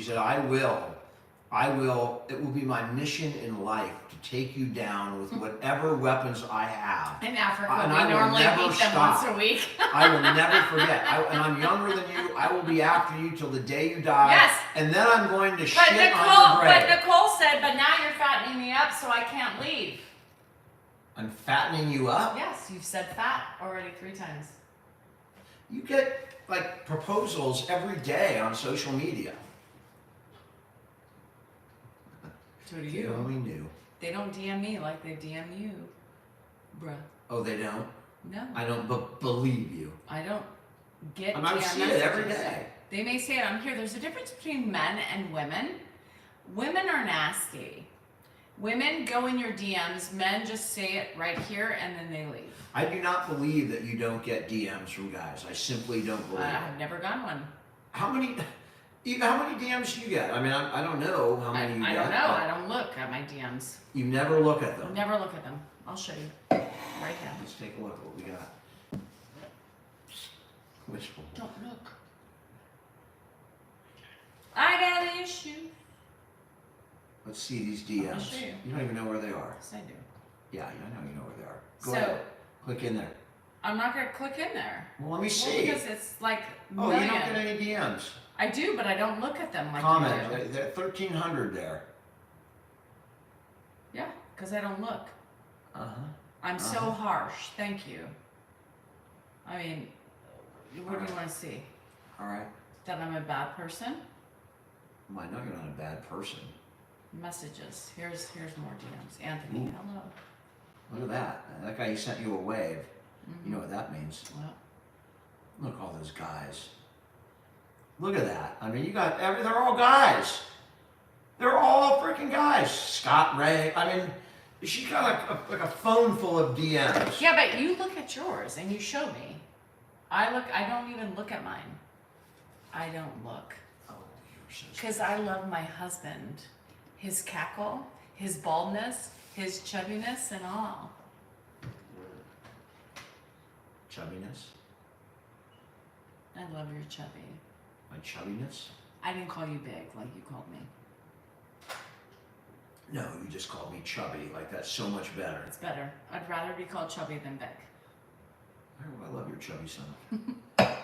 said, I will, it will be my mission in life to take you down with whatever weapons I have. In Africa, And we I will normally never beat them stop. once a week. I will never forget. And I'm younger than you. I will be after you till the day you die. Yes. And then I'm going to But shit on your But grave. Nicole said, but now you're fattening me up, so I can't leave. I'm fattening you up. Yes, you've said fat already 3 times. You get like proposals every day on social media. So do If you. you only knew. They don't DM me like they DM you, bruh. Oh, they don't? No, I don't believe you. I don't get I DM see messages. it every day. They may say it on here. There's a difference between men and women. Women are nasty. Women go in your DMs. Men just say it right here and then they leave. I do not believe that you don't get DMs from guys. I simply don't believe it. I've never gotten one. How many DMs do you get? I mean, I don't know how many you I get. don't know. but I don't look at my DMs. You never look at them. Never look at them. I'll show you. Right here. Let's take a look at what we got. Which one? Don't look. I got issues. Let's see these I'll DMs. show you. You don't even know where they are. Yes, I do. Yeah, I know you know where they are. Go So, ahead. Click in there. I'm not going to click in there. Well, let me Well, see. because it's like Oh, million. you don't get any DMs. I do, but I don't look at them like Comment. you do. There are 1,300 there. Yeah, because I don't look. Uh-huh. I'm so Uh-huh. harsh. Thank you. I mean, What do you want to see? All right. That I'm a bad person? Well, I know you're not a bad person. Messages. Here's more DMs. Anthony, Ooh. hello. Look at that. That guy, he sent you a wave. You know what that means. Well, Look at all those guys. Look at that. I mean, you got they're all guys. They're all freaking guys. Scott Ray. I mean, she got like a phone full of DMs. yeah, but you look at yours and you show me. I don't even look at mine. I don't look. Oh, you're so Because I love my husband. His cackle, his baldness, his chubbiness, and all. Chubbiness. I love your chubby. My chubbiness. I didn't call you big like you called me. No, you just called me chubby. Like that's so much better. It's better. I'd rather be called chubby than big. I love your chubby son. I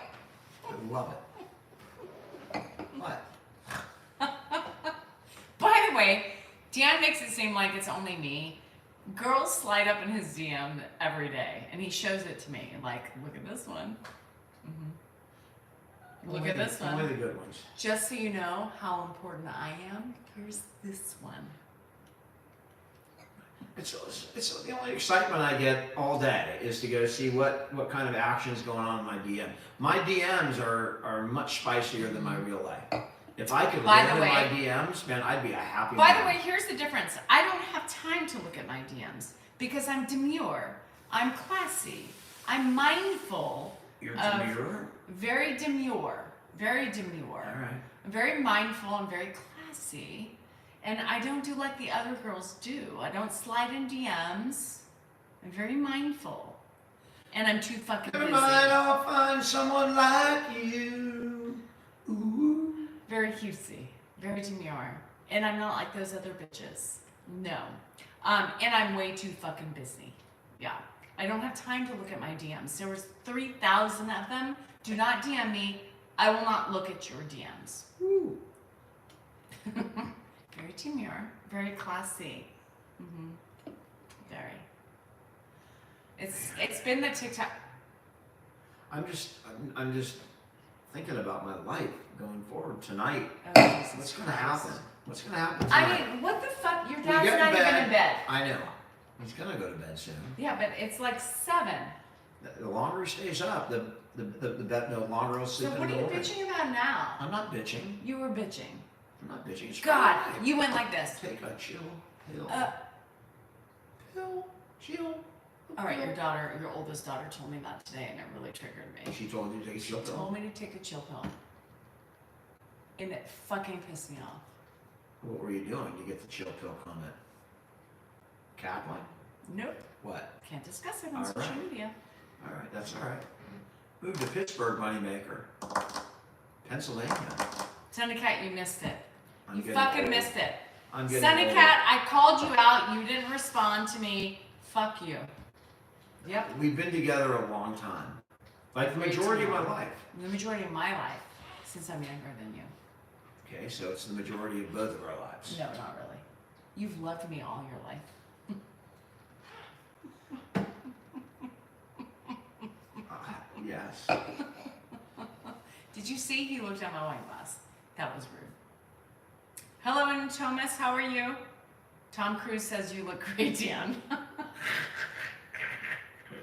love it. What? By the way, Dan makes it seem like it's only me. Girls slide up in his DM every day, and he shows it to me. Like, look at this one. Look Only at this one. Only the good ones. Just so you know how important I am, here's this one. It's the only excitement I get all day is to go see what kind of action is going on in my DM. My DMs are much spicier than my real life. If I could By live the in way- my DMs, man, I'd be a happy By man. the way, here's the difference. I don't have time to look at my DMs because I'm demure. I'm classy. I'm mindful. You're of- demure? Very demure. Very demure. All right. I'm very mindful and very classy. And I don't do like the other girls do. I don't slide in DMs. I'm very mindful. And I'm too fucking Never busy. mind, I'll find someone like you. Ooh. Very cutesy. Very demure. And I'm not like those other bitches. No. And I'm way too fucking busy. Yeah. I don't have time to look at my DMs. There was 3,000 of them. Do not DM me. I will not look at your DMs. Ooh. Very demure, very classy. Very. It's been the TikTok. I'm just thinking about my life going forward tonight. Oh, Jesus What's gonna Christ. happen? What's gonna happen tonight? I mean, what the fuck? Your We dad's get not to even in bed. I know. He's gonna go to bed soon. Yeah, but it's like 7. The longer he stays up, the longer he'll So sleep in what the are you morning. bitching about now? I'm not bitching. You were bitching. I'm not bitching. It's God, fine. you went like this. Take a chill pill. Chill. All right, your oldest daughter told me that today, and it really triggered me. She told you to take a She chill pill. told me to take a chill pill, and it fucking pissed me off. What were you doing to get the chill pill comment? Cackling? Nope, What? can't discuss it on All social right. media. All right, that's all right. Move to Pittsburgh, moneymaker. Pennsylvania. Sunnycat, you missed it. I'm You getting fucking old. missed it. I'm getting Sunnycat, old. I called you out. You didn't respond to me. Fuck you. Yep. We've been together a long time. Like the Way too majority of my long. life. The majority of my life, since I'm younger than you. Okay, so it's the majority of both of our lives. No, not really. You've loved me all your life. Yes. Did you see he looked at my wine glass? That was rude. Hello, and Thomas, how are you? Tom Cruise says you look great, Dan.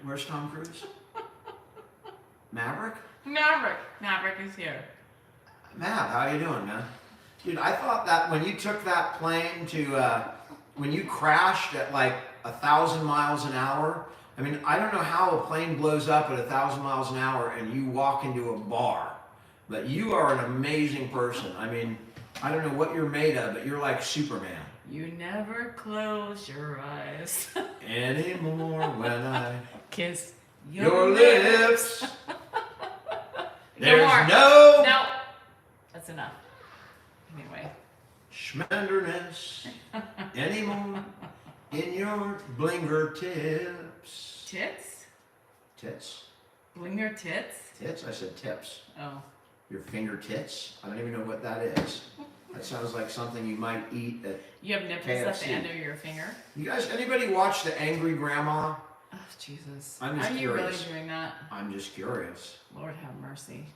Where's Tom Cruise? Maverick? Maverick is here. Matt, how you doing, man? Dude, I thought that when you took that plane to, when you crashed at like 1,000 miles an hour, I mean, I don't know how a plane blows up at 1,000 miles an hour and you walk into a bar, but you are an amazing person. I mean, I don't know what you're made of, but you're like Superman. You never close your eyes. Anymore when I Kiss your lips. There's more. no No. That's enough. Anyway. schmenderness anymore in your blinger tips. Tits? Tits? Blinger tits? Tits? I said tips. Oh. Your finger tits? I don't even know what that is. That sounds like something you might eat at. You have nipples at the KFC. end of your finger? You guys, anybody watch The Angry Grandma? Oh, Jesus. I'm just Are curious. you really doing that? I'm just curious. Lord have mercy.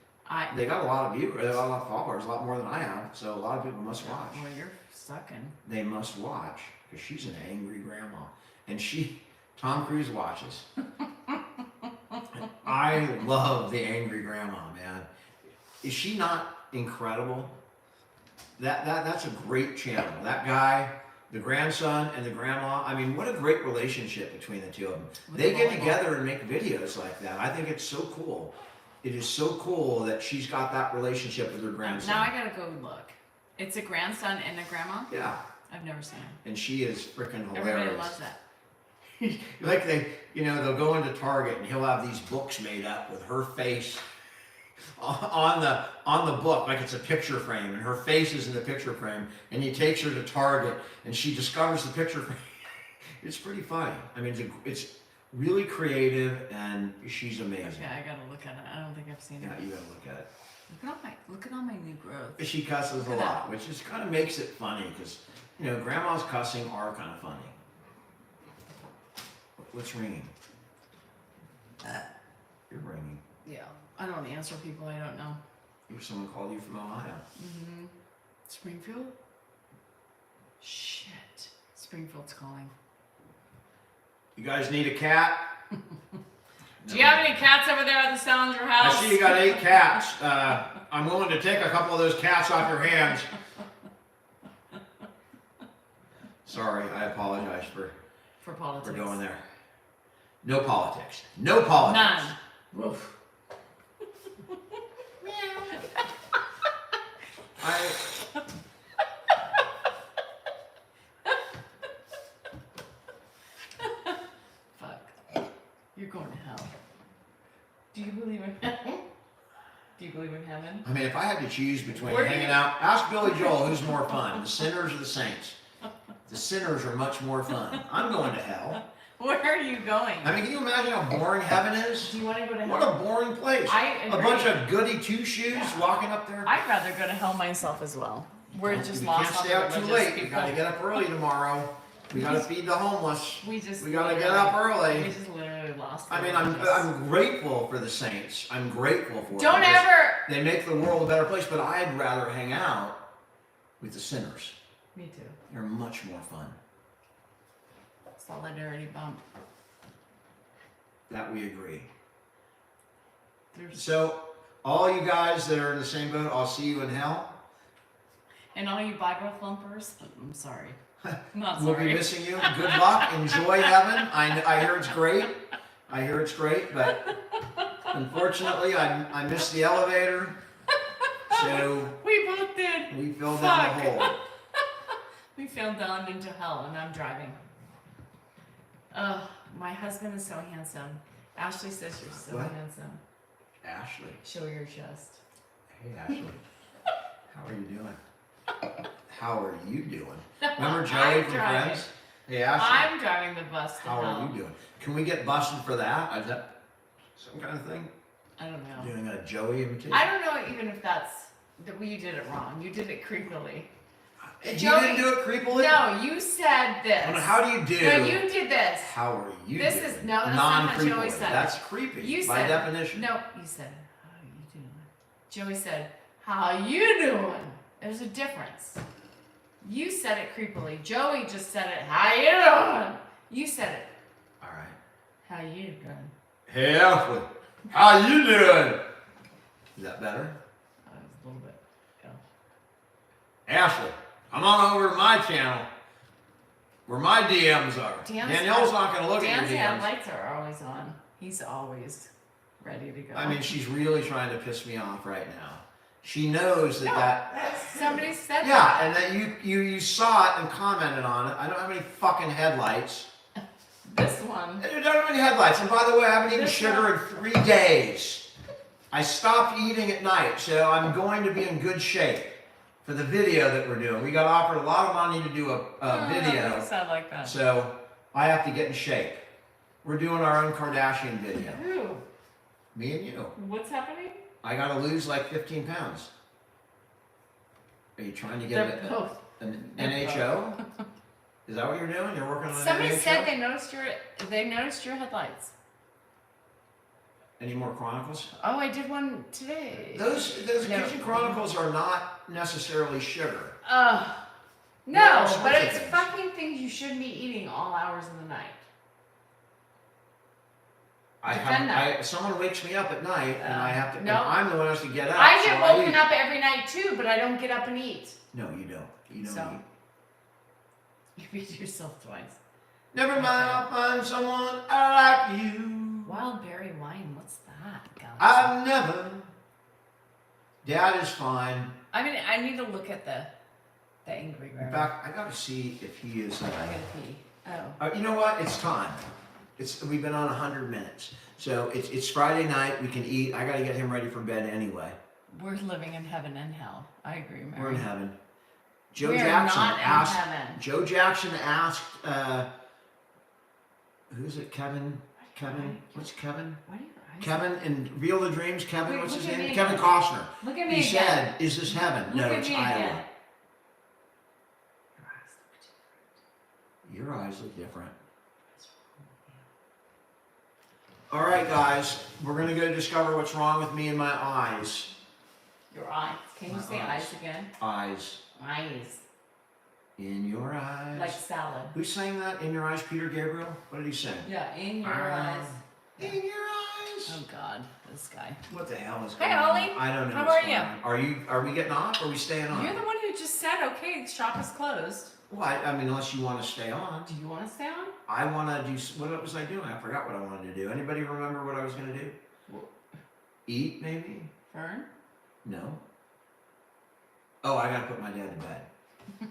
They got a lot of viewers, they got a lot of followers, a lot more than I have, so a lot of people must watch. Well, you're sucking. They must watch, because she's an angry grandma. And Tom Cruise watches. I love the angry grandma, man. Is she not incredible? That's a great channel. That guy, the grandson and the grandma, I mean, what a great relationship between the two of them. They get together and make videos like that. I think it's so cool. It is so cool that she's got that relationship with her grandson. Now I gotta go look. It's a grandson and a grandma? Yeah. I've never seen her. And she is freaking hilarious. Everybody loves that. Like they'll go into Target and he'll have these books made up with her face on the book, like it's a picture frame, and her face is in the picture frame, and he takes her to Target and she discovers the picture frame. It's pretty funny. I mean, it's really creative, and she's amazing. Okay, I gotta look at it. I don't think I've seen Yeah, it. you gotta look at it. Look at all my new growth. She cusses a lot, which just kind of makes it funny, because grandma's cussing are kind of funny. What's ringing? You're ringing. Yeah. I don't answer people I don't know. If someone called you from Ohio. Mm-hmm. Springfield? Shit. Springfield's calling. You guys need a cat? Do you have any cats over there at the Salinger house? I see you got 8 cats. I'm willing to take a couple of those cats off your hands. Sorry, I apologize for politics. going there. No politics. No politics. None. Woof. Fuck. You're going to hell. Do you believe in heaven? Do you believe in heaven? I mean, if I had to choose between Where do hanging you- out, ask Billy Joel who's more fun, the sinners or the saints. The sinners are much more fun. I'm going to hell. Where are you going? I mean, can you imagine how boring heaven is? Do you want to go to hell? What a boring place. I A agree. bunch of goody two-shoes walking up there. I'd rather go to hell myself as well. We're just We lost can't on stay up too religious late. We people. gotta get up early tomorrow. We gotta feed the homeless. We just We gotta get literally- up early. We just literally lost. I the mean, religious. I'm grateful for the saints. I'm grateful for them. Don't because ever. They make the world a better place, but I'd rather hang out with the sinners. Me too. They're much more fun. Solidarity bump. That we agree. There's, So, all you guys that are in the same boat, I'll see you in hell. and all you Bible thumpers, I'm sorry. Not We'll sorry. be missing you. Good luck. Enjoy heaven. I hear it's great. I hear it's great, but unfortunately, I missed the elevator. So We both did. we fell down the Fuck. hole. We fell down into hell, and I'm driving. My husband is so handsome. Ashley says you're so What? handsome. Ashley. Show your chest. Hey, Ashley. How are you doing? How are you doing? Remember Joey I'm from driving. Friends? Hey, Ashley. I'm driving the bus to How hell. are you doing? Can we get busted for that? Is that some kind of thing? I don't know. Doing a Joey imitation? I don't know even if that's that you did it wrong. You did it creepily. You Joey- didn't do it creepily? No, you said this. Well, how do you do? No, you did this. How are you This doing? is- no, that's not how Joey Non-creepily. said it. That's creepy You by said- definition. No, you said, how you doing? Joey said, how you doing? There's a difference. You said it creepily. Joey just said it, how you doing? You said it, All right. how you doing? Hey, Ashley. How you doing? Is that better? A little bit. Ashley, come on over to my channel where my DMs are. Dan's Danielle's got- not going to look Dan's at your DMs. headlights are always on. He's always ready to go. I mean, she's really trying to piss me off right now. She knows that somebody said yeah, and that you saw it and commented on it. I don't have any fucking headlights. this one. I don't have any headlights. And by the way, I haven't eaten This sugar in 3 days. I stopped eating at night, so I'm going to be in good shape for the video that we're doing. We got offered a lot of money to do a video, Sound like that. so I have to get in shape. We're doing our own Kardashian video. Who? Me and you. What's happening? I got to lose like 15 pounds. Are you trying to They're get both. an NHO? Is that what you're doing? You're working on an Somebody animated said show? they noticed your headlights. Any more Chronicles? Oh, I did one today. Those No. Kitchen Chronicles are not necessarily sugar. No, They're all but sorts of it's things. fucking things you shouldn't be eating all hours of the night. Someone wakes me up at night and I have to. No. And I'm the one who has to get up. I get so woken eat. up every night too, but I don't get up and eat. No, you don't. You don't So. eat. You beat yourself twice. Never mind, I'll find someone I like you. Wild berry wine, what's that, guys? I've never. Dad is fine. I mean, I need to look at the angry In grandma. fact, I gotta see if he is. I gotta pee. Oh. You know what? It's time. We've been on 100 minutes, so it's Friday night. We can eat. I gotta get him ready for bed anyway. We're living in heaven and hell. I agree, Mary. We're in heaven. Joe We are Jackson not in asked. heaven. Joe Jackson asked. Who's it? Kevin. What's Kevin? Why do your eyes? Kevin in Real the Dreams. Kevin. Wait, what's his look at name? me Kevin again. Costner. Look at me He again. said, "Is this heaven?" Look No, at it's me Iowa. again. Your eyes look different. All right, guys, we're gonna go discover what's wrong with me and my eyes. Your eyes. Can you My say eyes. eyes again? Eyes. Eyes. In your eyes. Like salad. Who sang that? In your eyes, Peter Gabriel. What did he sing? Yeah, in your Ah. eyes. In your eyes. Oh God, this guy. What the hell is Hey, going on? Ollie. I don't know. How what's are going you? on. Are we getting off? Or are we staying on? You're the one who just said, okay, shop is closed. Well, I mean, unless you want to stay on. Do you want to stay on? I want to do. What was I doing? I forgot what I wanted to do. Anybody remember what I was going to do? Eat, maybe? Fern? No. Oh, I gotta put my dad to bed.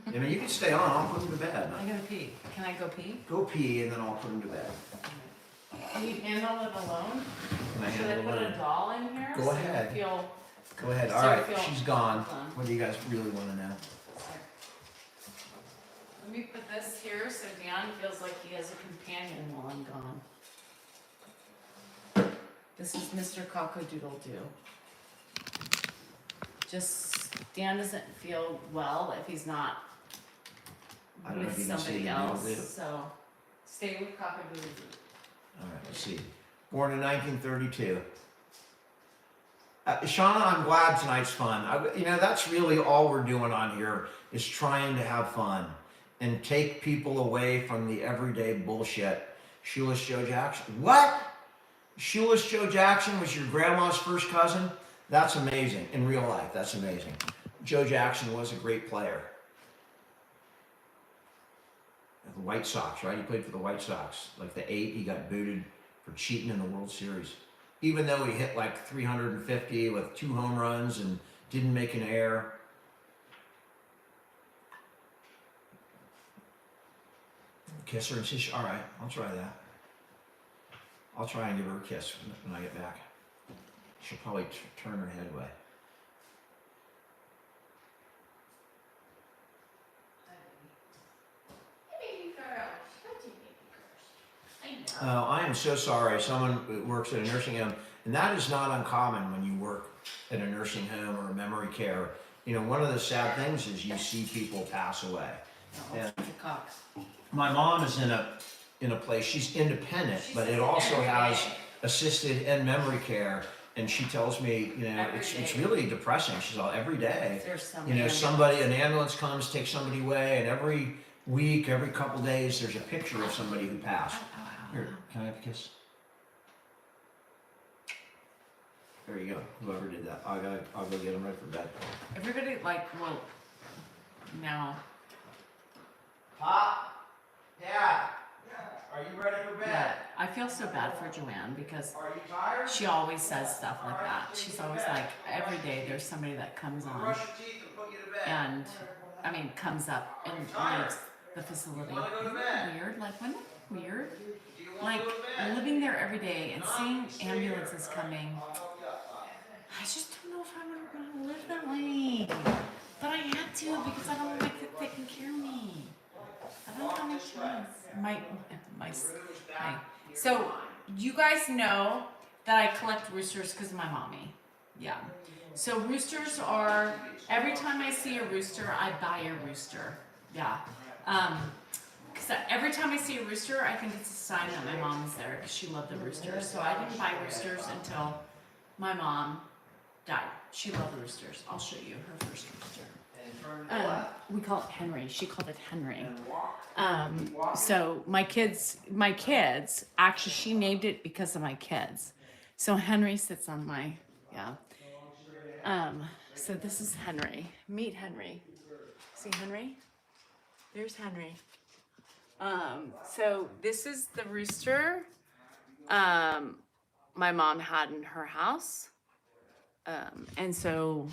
I mean, you can stay on. I'll put him to bed. I gotta pee. Can I go pee? Go pee, and then I'll put him to bed. Can you handle it alone? Can I Should I handle put it? a doll in here? Go so ahead. You feel... Go ahead. So All I right, feel- she's gone. Hold on. What do you guys really want to know? Let me put this here so Dan feels like he has a companion while I'm gone. This is Mr. Cock-a-doodle-doo. Just, Dan doesn't feel well if he's not I don't know with if you can see somebody the else, doodle-doo. so stay with Cock-a-doodle-doo. All right, let's see. Born in 1932. Shauna, I'm glad tonight's fun. That's really all we're doing on here is trying to have fun and take people away from the everyday bullshit. Shoeless Joe Jackson. What? Shoeless Joe Jackson was your grandma's first cousin? That's amazing. In real life, that's amazing. Joe Jackson was a great player. The White Sox, right? He played for the White Sox. Like the 8, he got booted for cheating in the World Series. Even though he hit like 350 with 2 home runs and didn't make an error. Kiss her and say, all right, I'll try that. I'll try and give her a kiss when I get back. She'll probably turn her head away. I am so sorry. Someone works at a nursing home, and that is not uncommon when you work at a nursing home or a memory care. One of the sad things is you see people pass away. Yeah. Cox. My mom is in a place. She's independent, but it also has assisted and memory care. And she tells me, it's really depressing. She's all every day. There's An ambulance comes, takes somebody away, and every week, every couple days, there's a picture of somebody who passed. Here, can I have a kiss? There you go. Whoever did that, I'll go get him ready for bed. Everybody now. Pop, Dad, are you ready for bed? Yeah, I feel so bad for Joanne because Are you tired? she always says stuff like that. She's always like, every day there's somebody that comes on Brush your teeth and put you to bed. and, comes up and leaves the facility. You wanna go to Isn't bed? that weird? Like, wasn't it weird? Do you want Like, to go to bed? living there every day and seeing ambulances coming. I'll help you up. I just don't know if I'm ever gonna live that way. But I had to because I don't want my kid taking care of me. I don't have any choice. My. So, you guys know that I collect roosters because of my mommy. Yeah. So roosters every time I see a rooster, I buy a rooster. Yeah. Because every time I see a rooster, I think it's a sign that my mom is there because she loved the roosters. So I didn't buy roosters until my mom died. She loved the roosters. I'll show you her first rooster. We call it Henry. She called it Henry. So my kids, actually, she named it because of my kids. So Henry sits on my, so this is Henry. Meet Henry. See Henry? There's Henry. So this is the rooster my mom had in her house. And so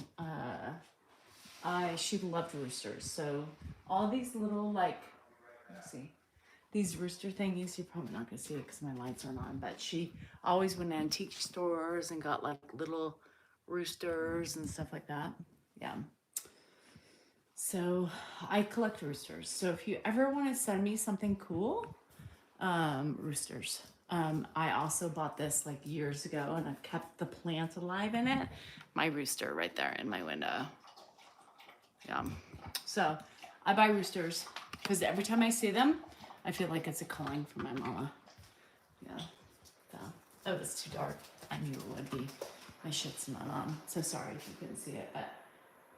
she loved roosters. So all these little let's see, these rooster thingies, you're probably not gonna see it because my lights aren't on, but she always went to antique stores and got like little roosters and stuff like that. Yeah. So I collect roosters. So if you ever want to send me something cool, roosters. I also bought this like years ago and I've kept the plant alive in it. My rooster right there in my window. Yeah. So I buy roosters because every time I see them, I feel like it's a calling from my mama. Yeah. So, oh, it's too dark. I knew it would be. My shit's not on. So sorry if you couldn't see it, but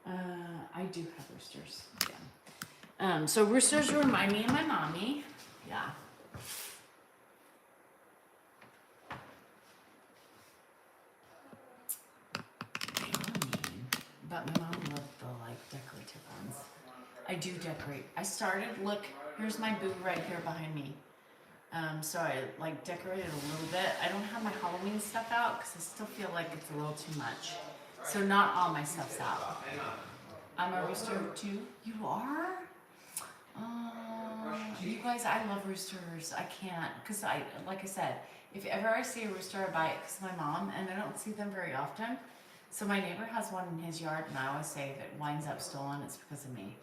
I do have roosters. Yeah. So roosters remind me of my mommy. Yeah. But my mom loved the decorative ones. I do decorate. I started, look, here's my boo right here behind me. So I decorated a little bit. I don't have my Halloween stuff out because I still feel like it's a little too much. So not all my stuff's out. I'm a rooster too. You are? You guys, I love roosters. I can't, because like I said, if ever I see a rooster, I buy it because of my mom, and I don't see them very often. So my neighbor has one in his yard, and I always say if it winds up stolen, it's because of me.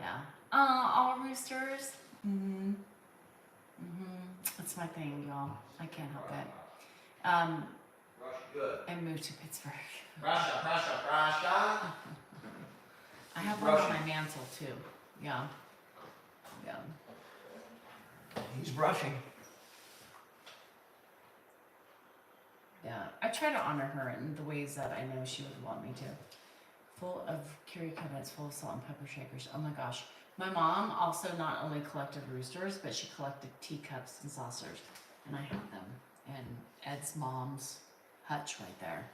Yeah. All roosters. That's my thing, y'all. I can't help it. I moved to Pittsburgh. Russia. I have one on my mantle too. Yeah. Yeah. He's brushing. Yeah. I try to honor her in the ways that I know she would want me to. Full of curie cabinets, full of salt and pepper shakers. Oh my gosh. My mom also not only collected roosters, but she collected teacups and saucers. And I have them. And Ed's mom's hutch right there.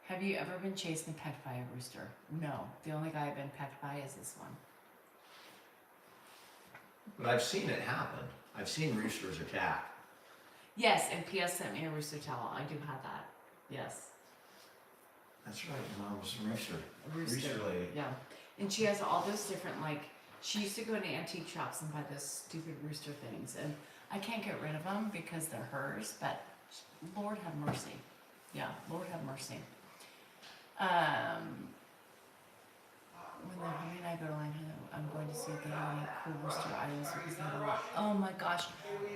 Have you ever been chased and pecked by a rooster? No. The only guy I've been pecked by is this one. But I've seen it happen. I've seen roosters attack. Yes, and P.S. sent me a rooster towel. I do have that. Yes. That's right, your mom was a rooster. A rooster lady. Yeah. And she has all those different, she used to go into antique shops and buy those stupid rooster things. And I can't get rid of them because they're hers, but Lord have mercy. Yeah, Lord have mercy. When the honey and I go to line, I'm going to see if they have any cool rooster items because they have a lot. Oh my gosh.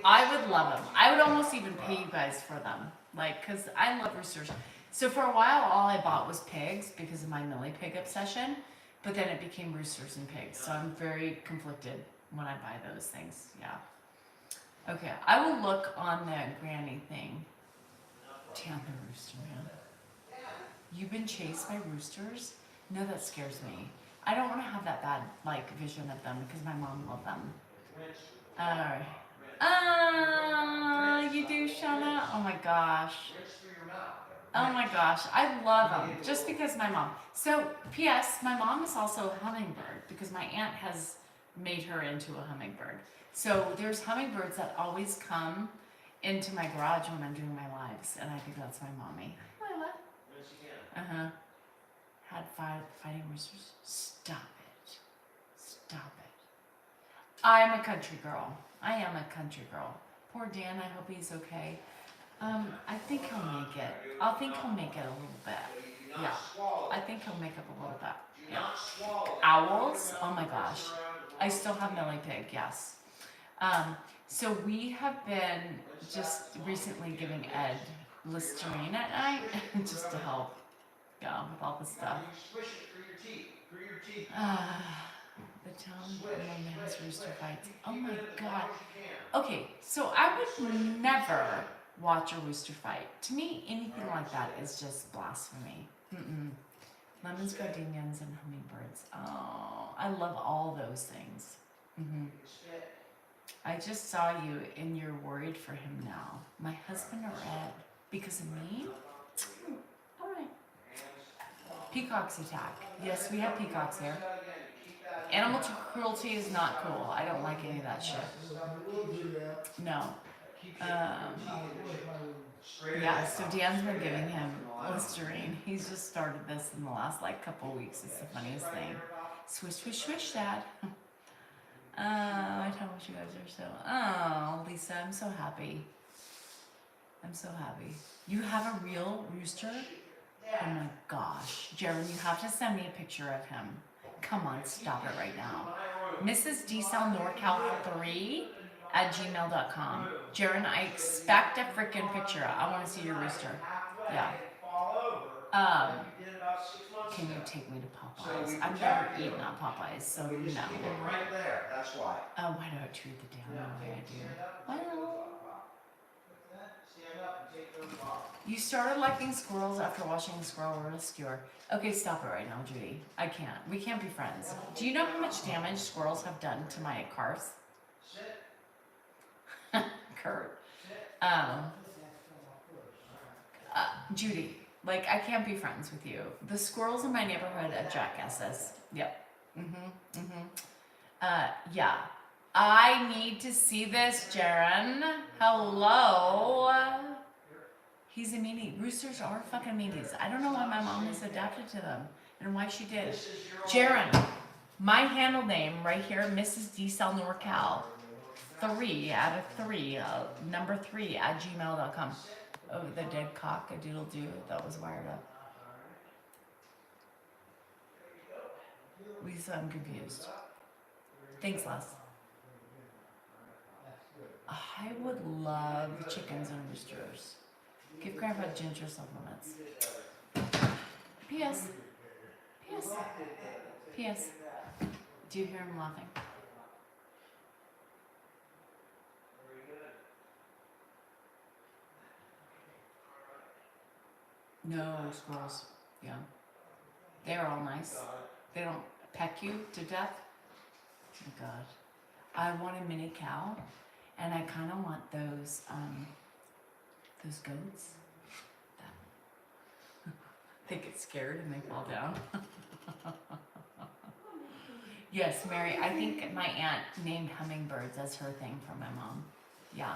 I would love them. I would almost even pay you guys for them. Because I love roosters. So for a while, all I bought was pigs because of my Millie pig obsession. But then it became roosters and pigs. So I'm very conflicted when I buy those things. Yeah. Okay. I will look on the granny thing. Damn the rooster, man. You've been chased by roosters? No, that scares me. I don't want to have that bad vision of them because my mom loved them. You do, Shauna? Oh my gosh. Oh my gosh, I love them just because my mom. So, P.S. my mom is also a hummingbird because my aunt has made her into a hummingbird. So there's hummingbirds that always come into my garage when I'm doing my lives, and I think that's my mommy. Had fighting roosters. Stop it. Stop it. I'm a country girl. I am a country girl. Poor Dan, I hope he's okay. I think he'll make it. I think he'll make it a little bit. Yeah. I think he'll make it a little bit. Yeah. Owls? Oh my gosh. I still have Millie Pig, yes. So we have been just recently giving Ed Listerine at night just to help. Yeah, with all the stuff. The town and my man's rooster fights. Oh my god. Okay, so I would never watch a rooster fight. To me, anything like that is just blasphemy. Mm-mm. Lemons, gardenias, and hummingbirds. Oh, I love all those things. Mm-hmm. I just saw you and you're worried for him now. My husband or Ed? Because of me? Alright. Peacocks attack. Yes, we have peacocks here. Animal cruelty is not cool. I don't like any of that shit. No. Yeah, so Dan's been giving him Listerine. He's just started this in the last couple weeks. It's the funniest thing. Swish, swish, swish, Dad. I tell you guys are so. Oh, Lisa, I'm so happy. I'm so happy. You have a real rooster? Oh my gosh. Jaron, you have to send me a picture of him. Come on, stop it right now. Mrs. DSL NorCal3 at gmail.com. Jaron, I expect a freaking picture. I want to see your rooster. Yeah. Can you take me to Popeyes? I've never eaten at Popeyes, so no. Right there, that's why. Oh, why do I treat the damn way I do? Well, you started liking squirrels after watching Squirrel Rescuer. Okay, stop it right now, Judy. I can't. We can't be friends. Do you know how much damage squirrels have done to my cars? Kurt. Judy, I can't be friends with you. The squirrels in my neighborhood are jackasses. Yep. Yeah. I need to see this, Jaron. Hello. He's a meanie. Roosters are fucking meanies. I don't know why my mom is adapted to them and why she did. Jaron, my handle name right here, Mrs. DSL NorCal. 3 out of 3, number 3 at gmail.com. Oh, the dead cock, a doodle doo. That was wired up. Lisa, I'm confused. Thanks, Les. I would love chickens and roosters. Give Grandpa ginger supplements. P.S. P.S. P.S. Do you hear him laughing? No squirrels. Yeah. They're all nice. They don't peck you to death. Oh my god. I want a mini cow, and I kind of want those goats that they get scared and they fall down. Yes, Mary, I think my aunt named hummingbirds as her thing for my mom. Yeah.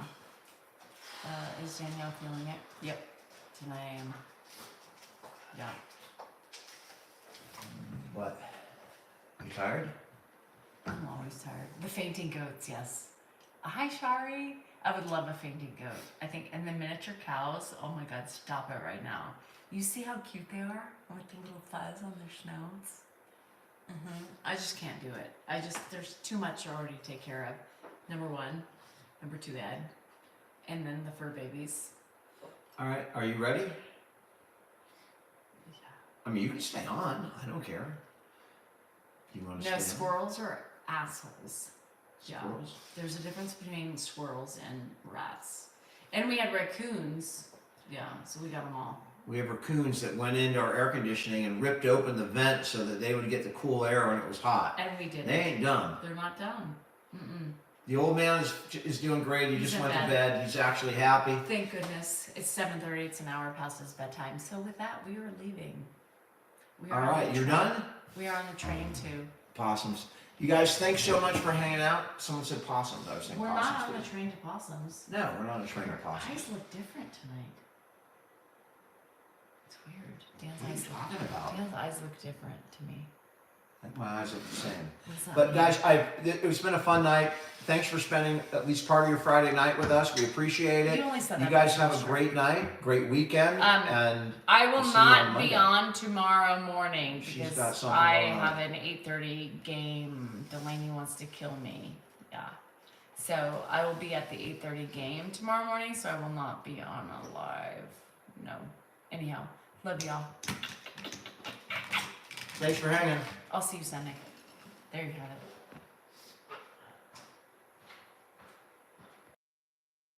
Is Danielle feeling it? Yep. Tonight I am. Yeah. What? You tired? I'm always tired. The fainting goats, yes. Hi, Shari. I would love a fainting goat. I think, and the miniature cows, oh my god, stop it right now. You see how cute they are? With the little fuzz on their snouts? I just can't do it. There's too much already to take care of. Number 1. Number 2, Ed. And then the fur babies. Alright, are you ready? Yeah. I mean, you can stay on. I don't care. You want to No, stay squirrels are assholes. on? Yeah. Squirrels? There's a difference between squirrels and rats. And we had raccoons. Yeah, so we got them all. We have raccoons that went into our air conditioning and ripped open the vent so that they would get the cool air when it was hot. And we did They it. ain't done. They're not done. Mm-mm. The old man is doing great. He He's just in went to bed. bed. He's actually happy. Thank goodness. It's 7:30. It's an hour past his bedtime. So with that, we are leaving. We are All on right, the you're train. done? We are on the train too. Possums. You guys, thanks so much for hanging out. Someone said possums. I was saying We're possums. not on too. the train to possums. No, we're not on a train of Your possums. eyes look different tonight. It's weird. What are you talking about? Dan's eyes look different to me. I think my eyes look the same. What's that But mean? guys, it's been a fun night. Thanks for spending at least part of your Friday night with us. We appreciate it. You only said You that guys because have a you're great night, great weekend, and I will We'll see you not on be Monday. on tomorrow morning She's got because something I going on. have an 8:30 game. Delaney wants to kill me. Yeah. So I will be at the 8:30 game tomorrow morning, so I will not be on a live. No. Anyhow, love y'all. thanks for hanging. I'll see you Sunday. There you have it.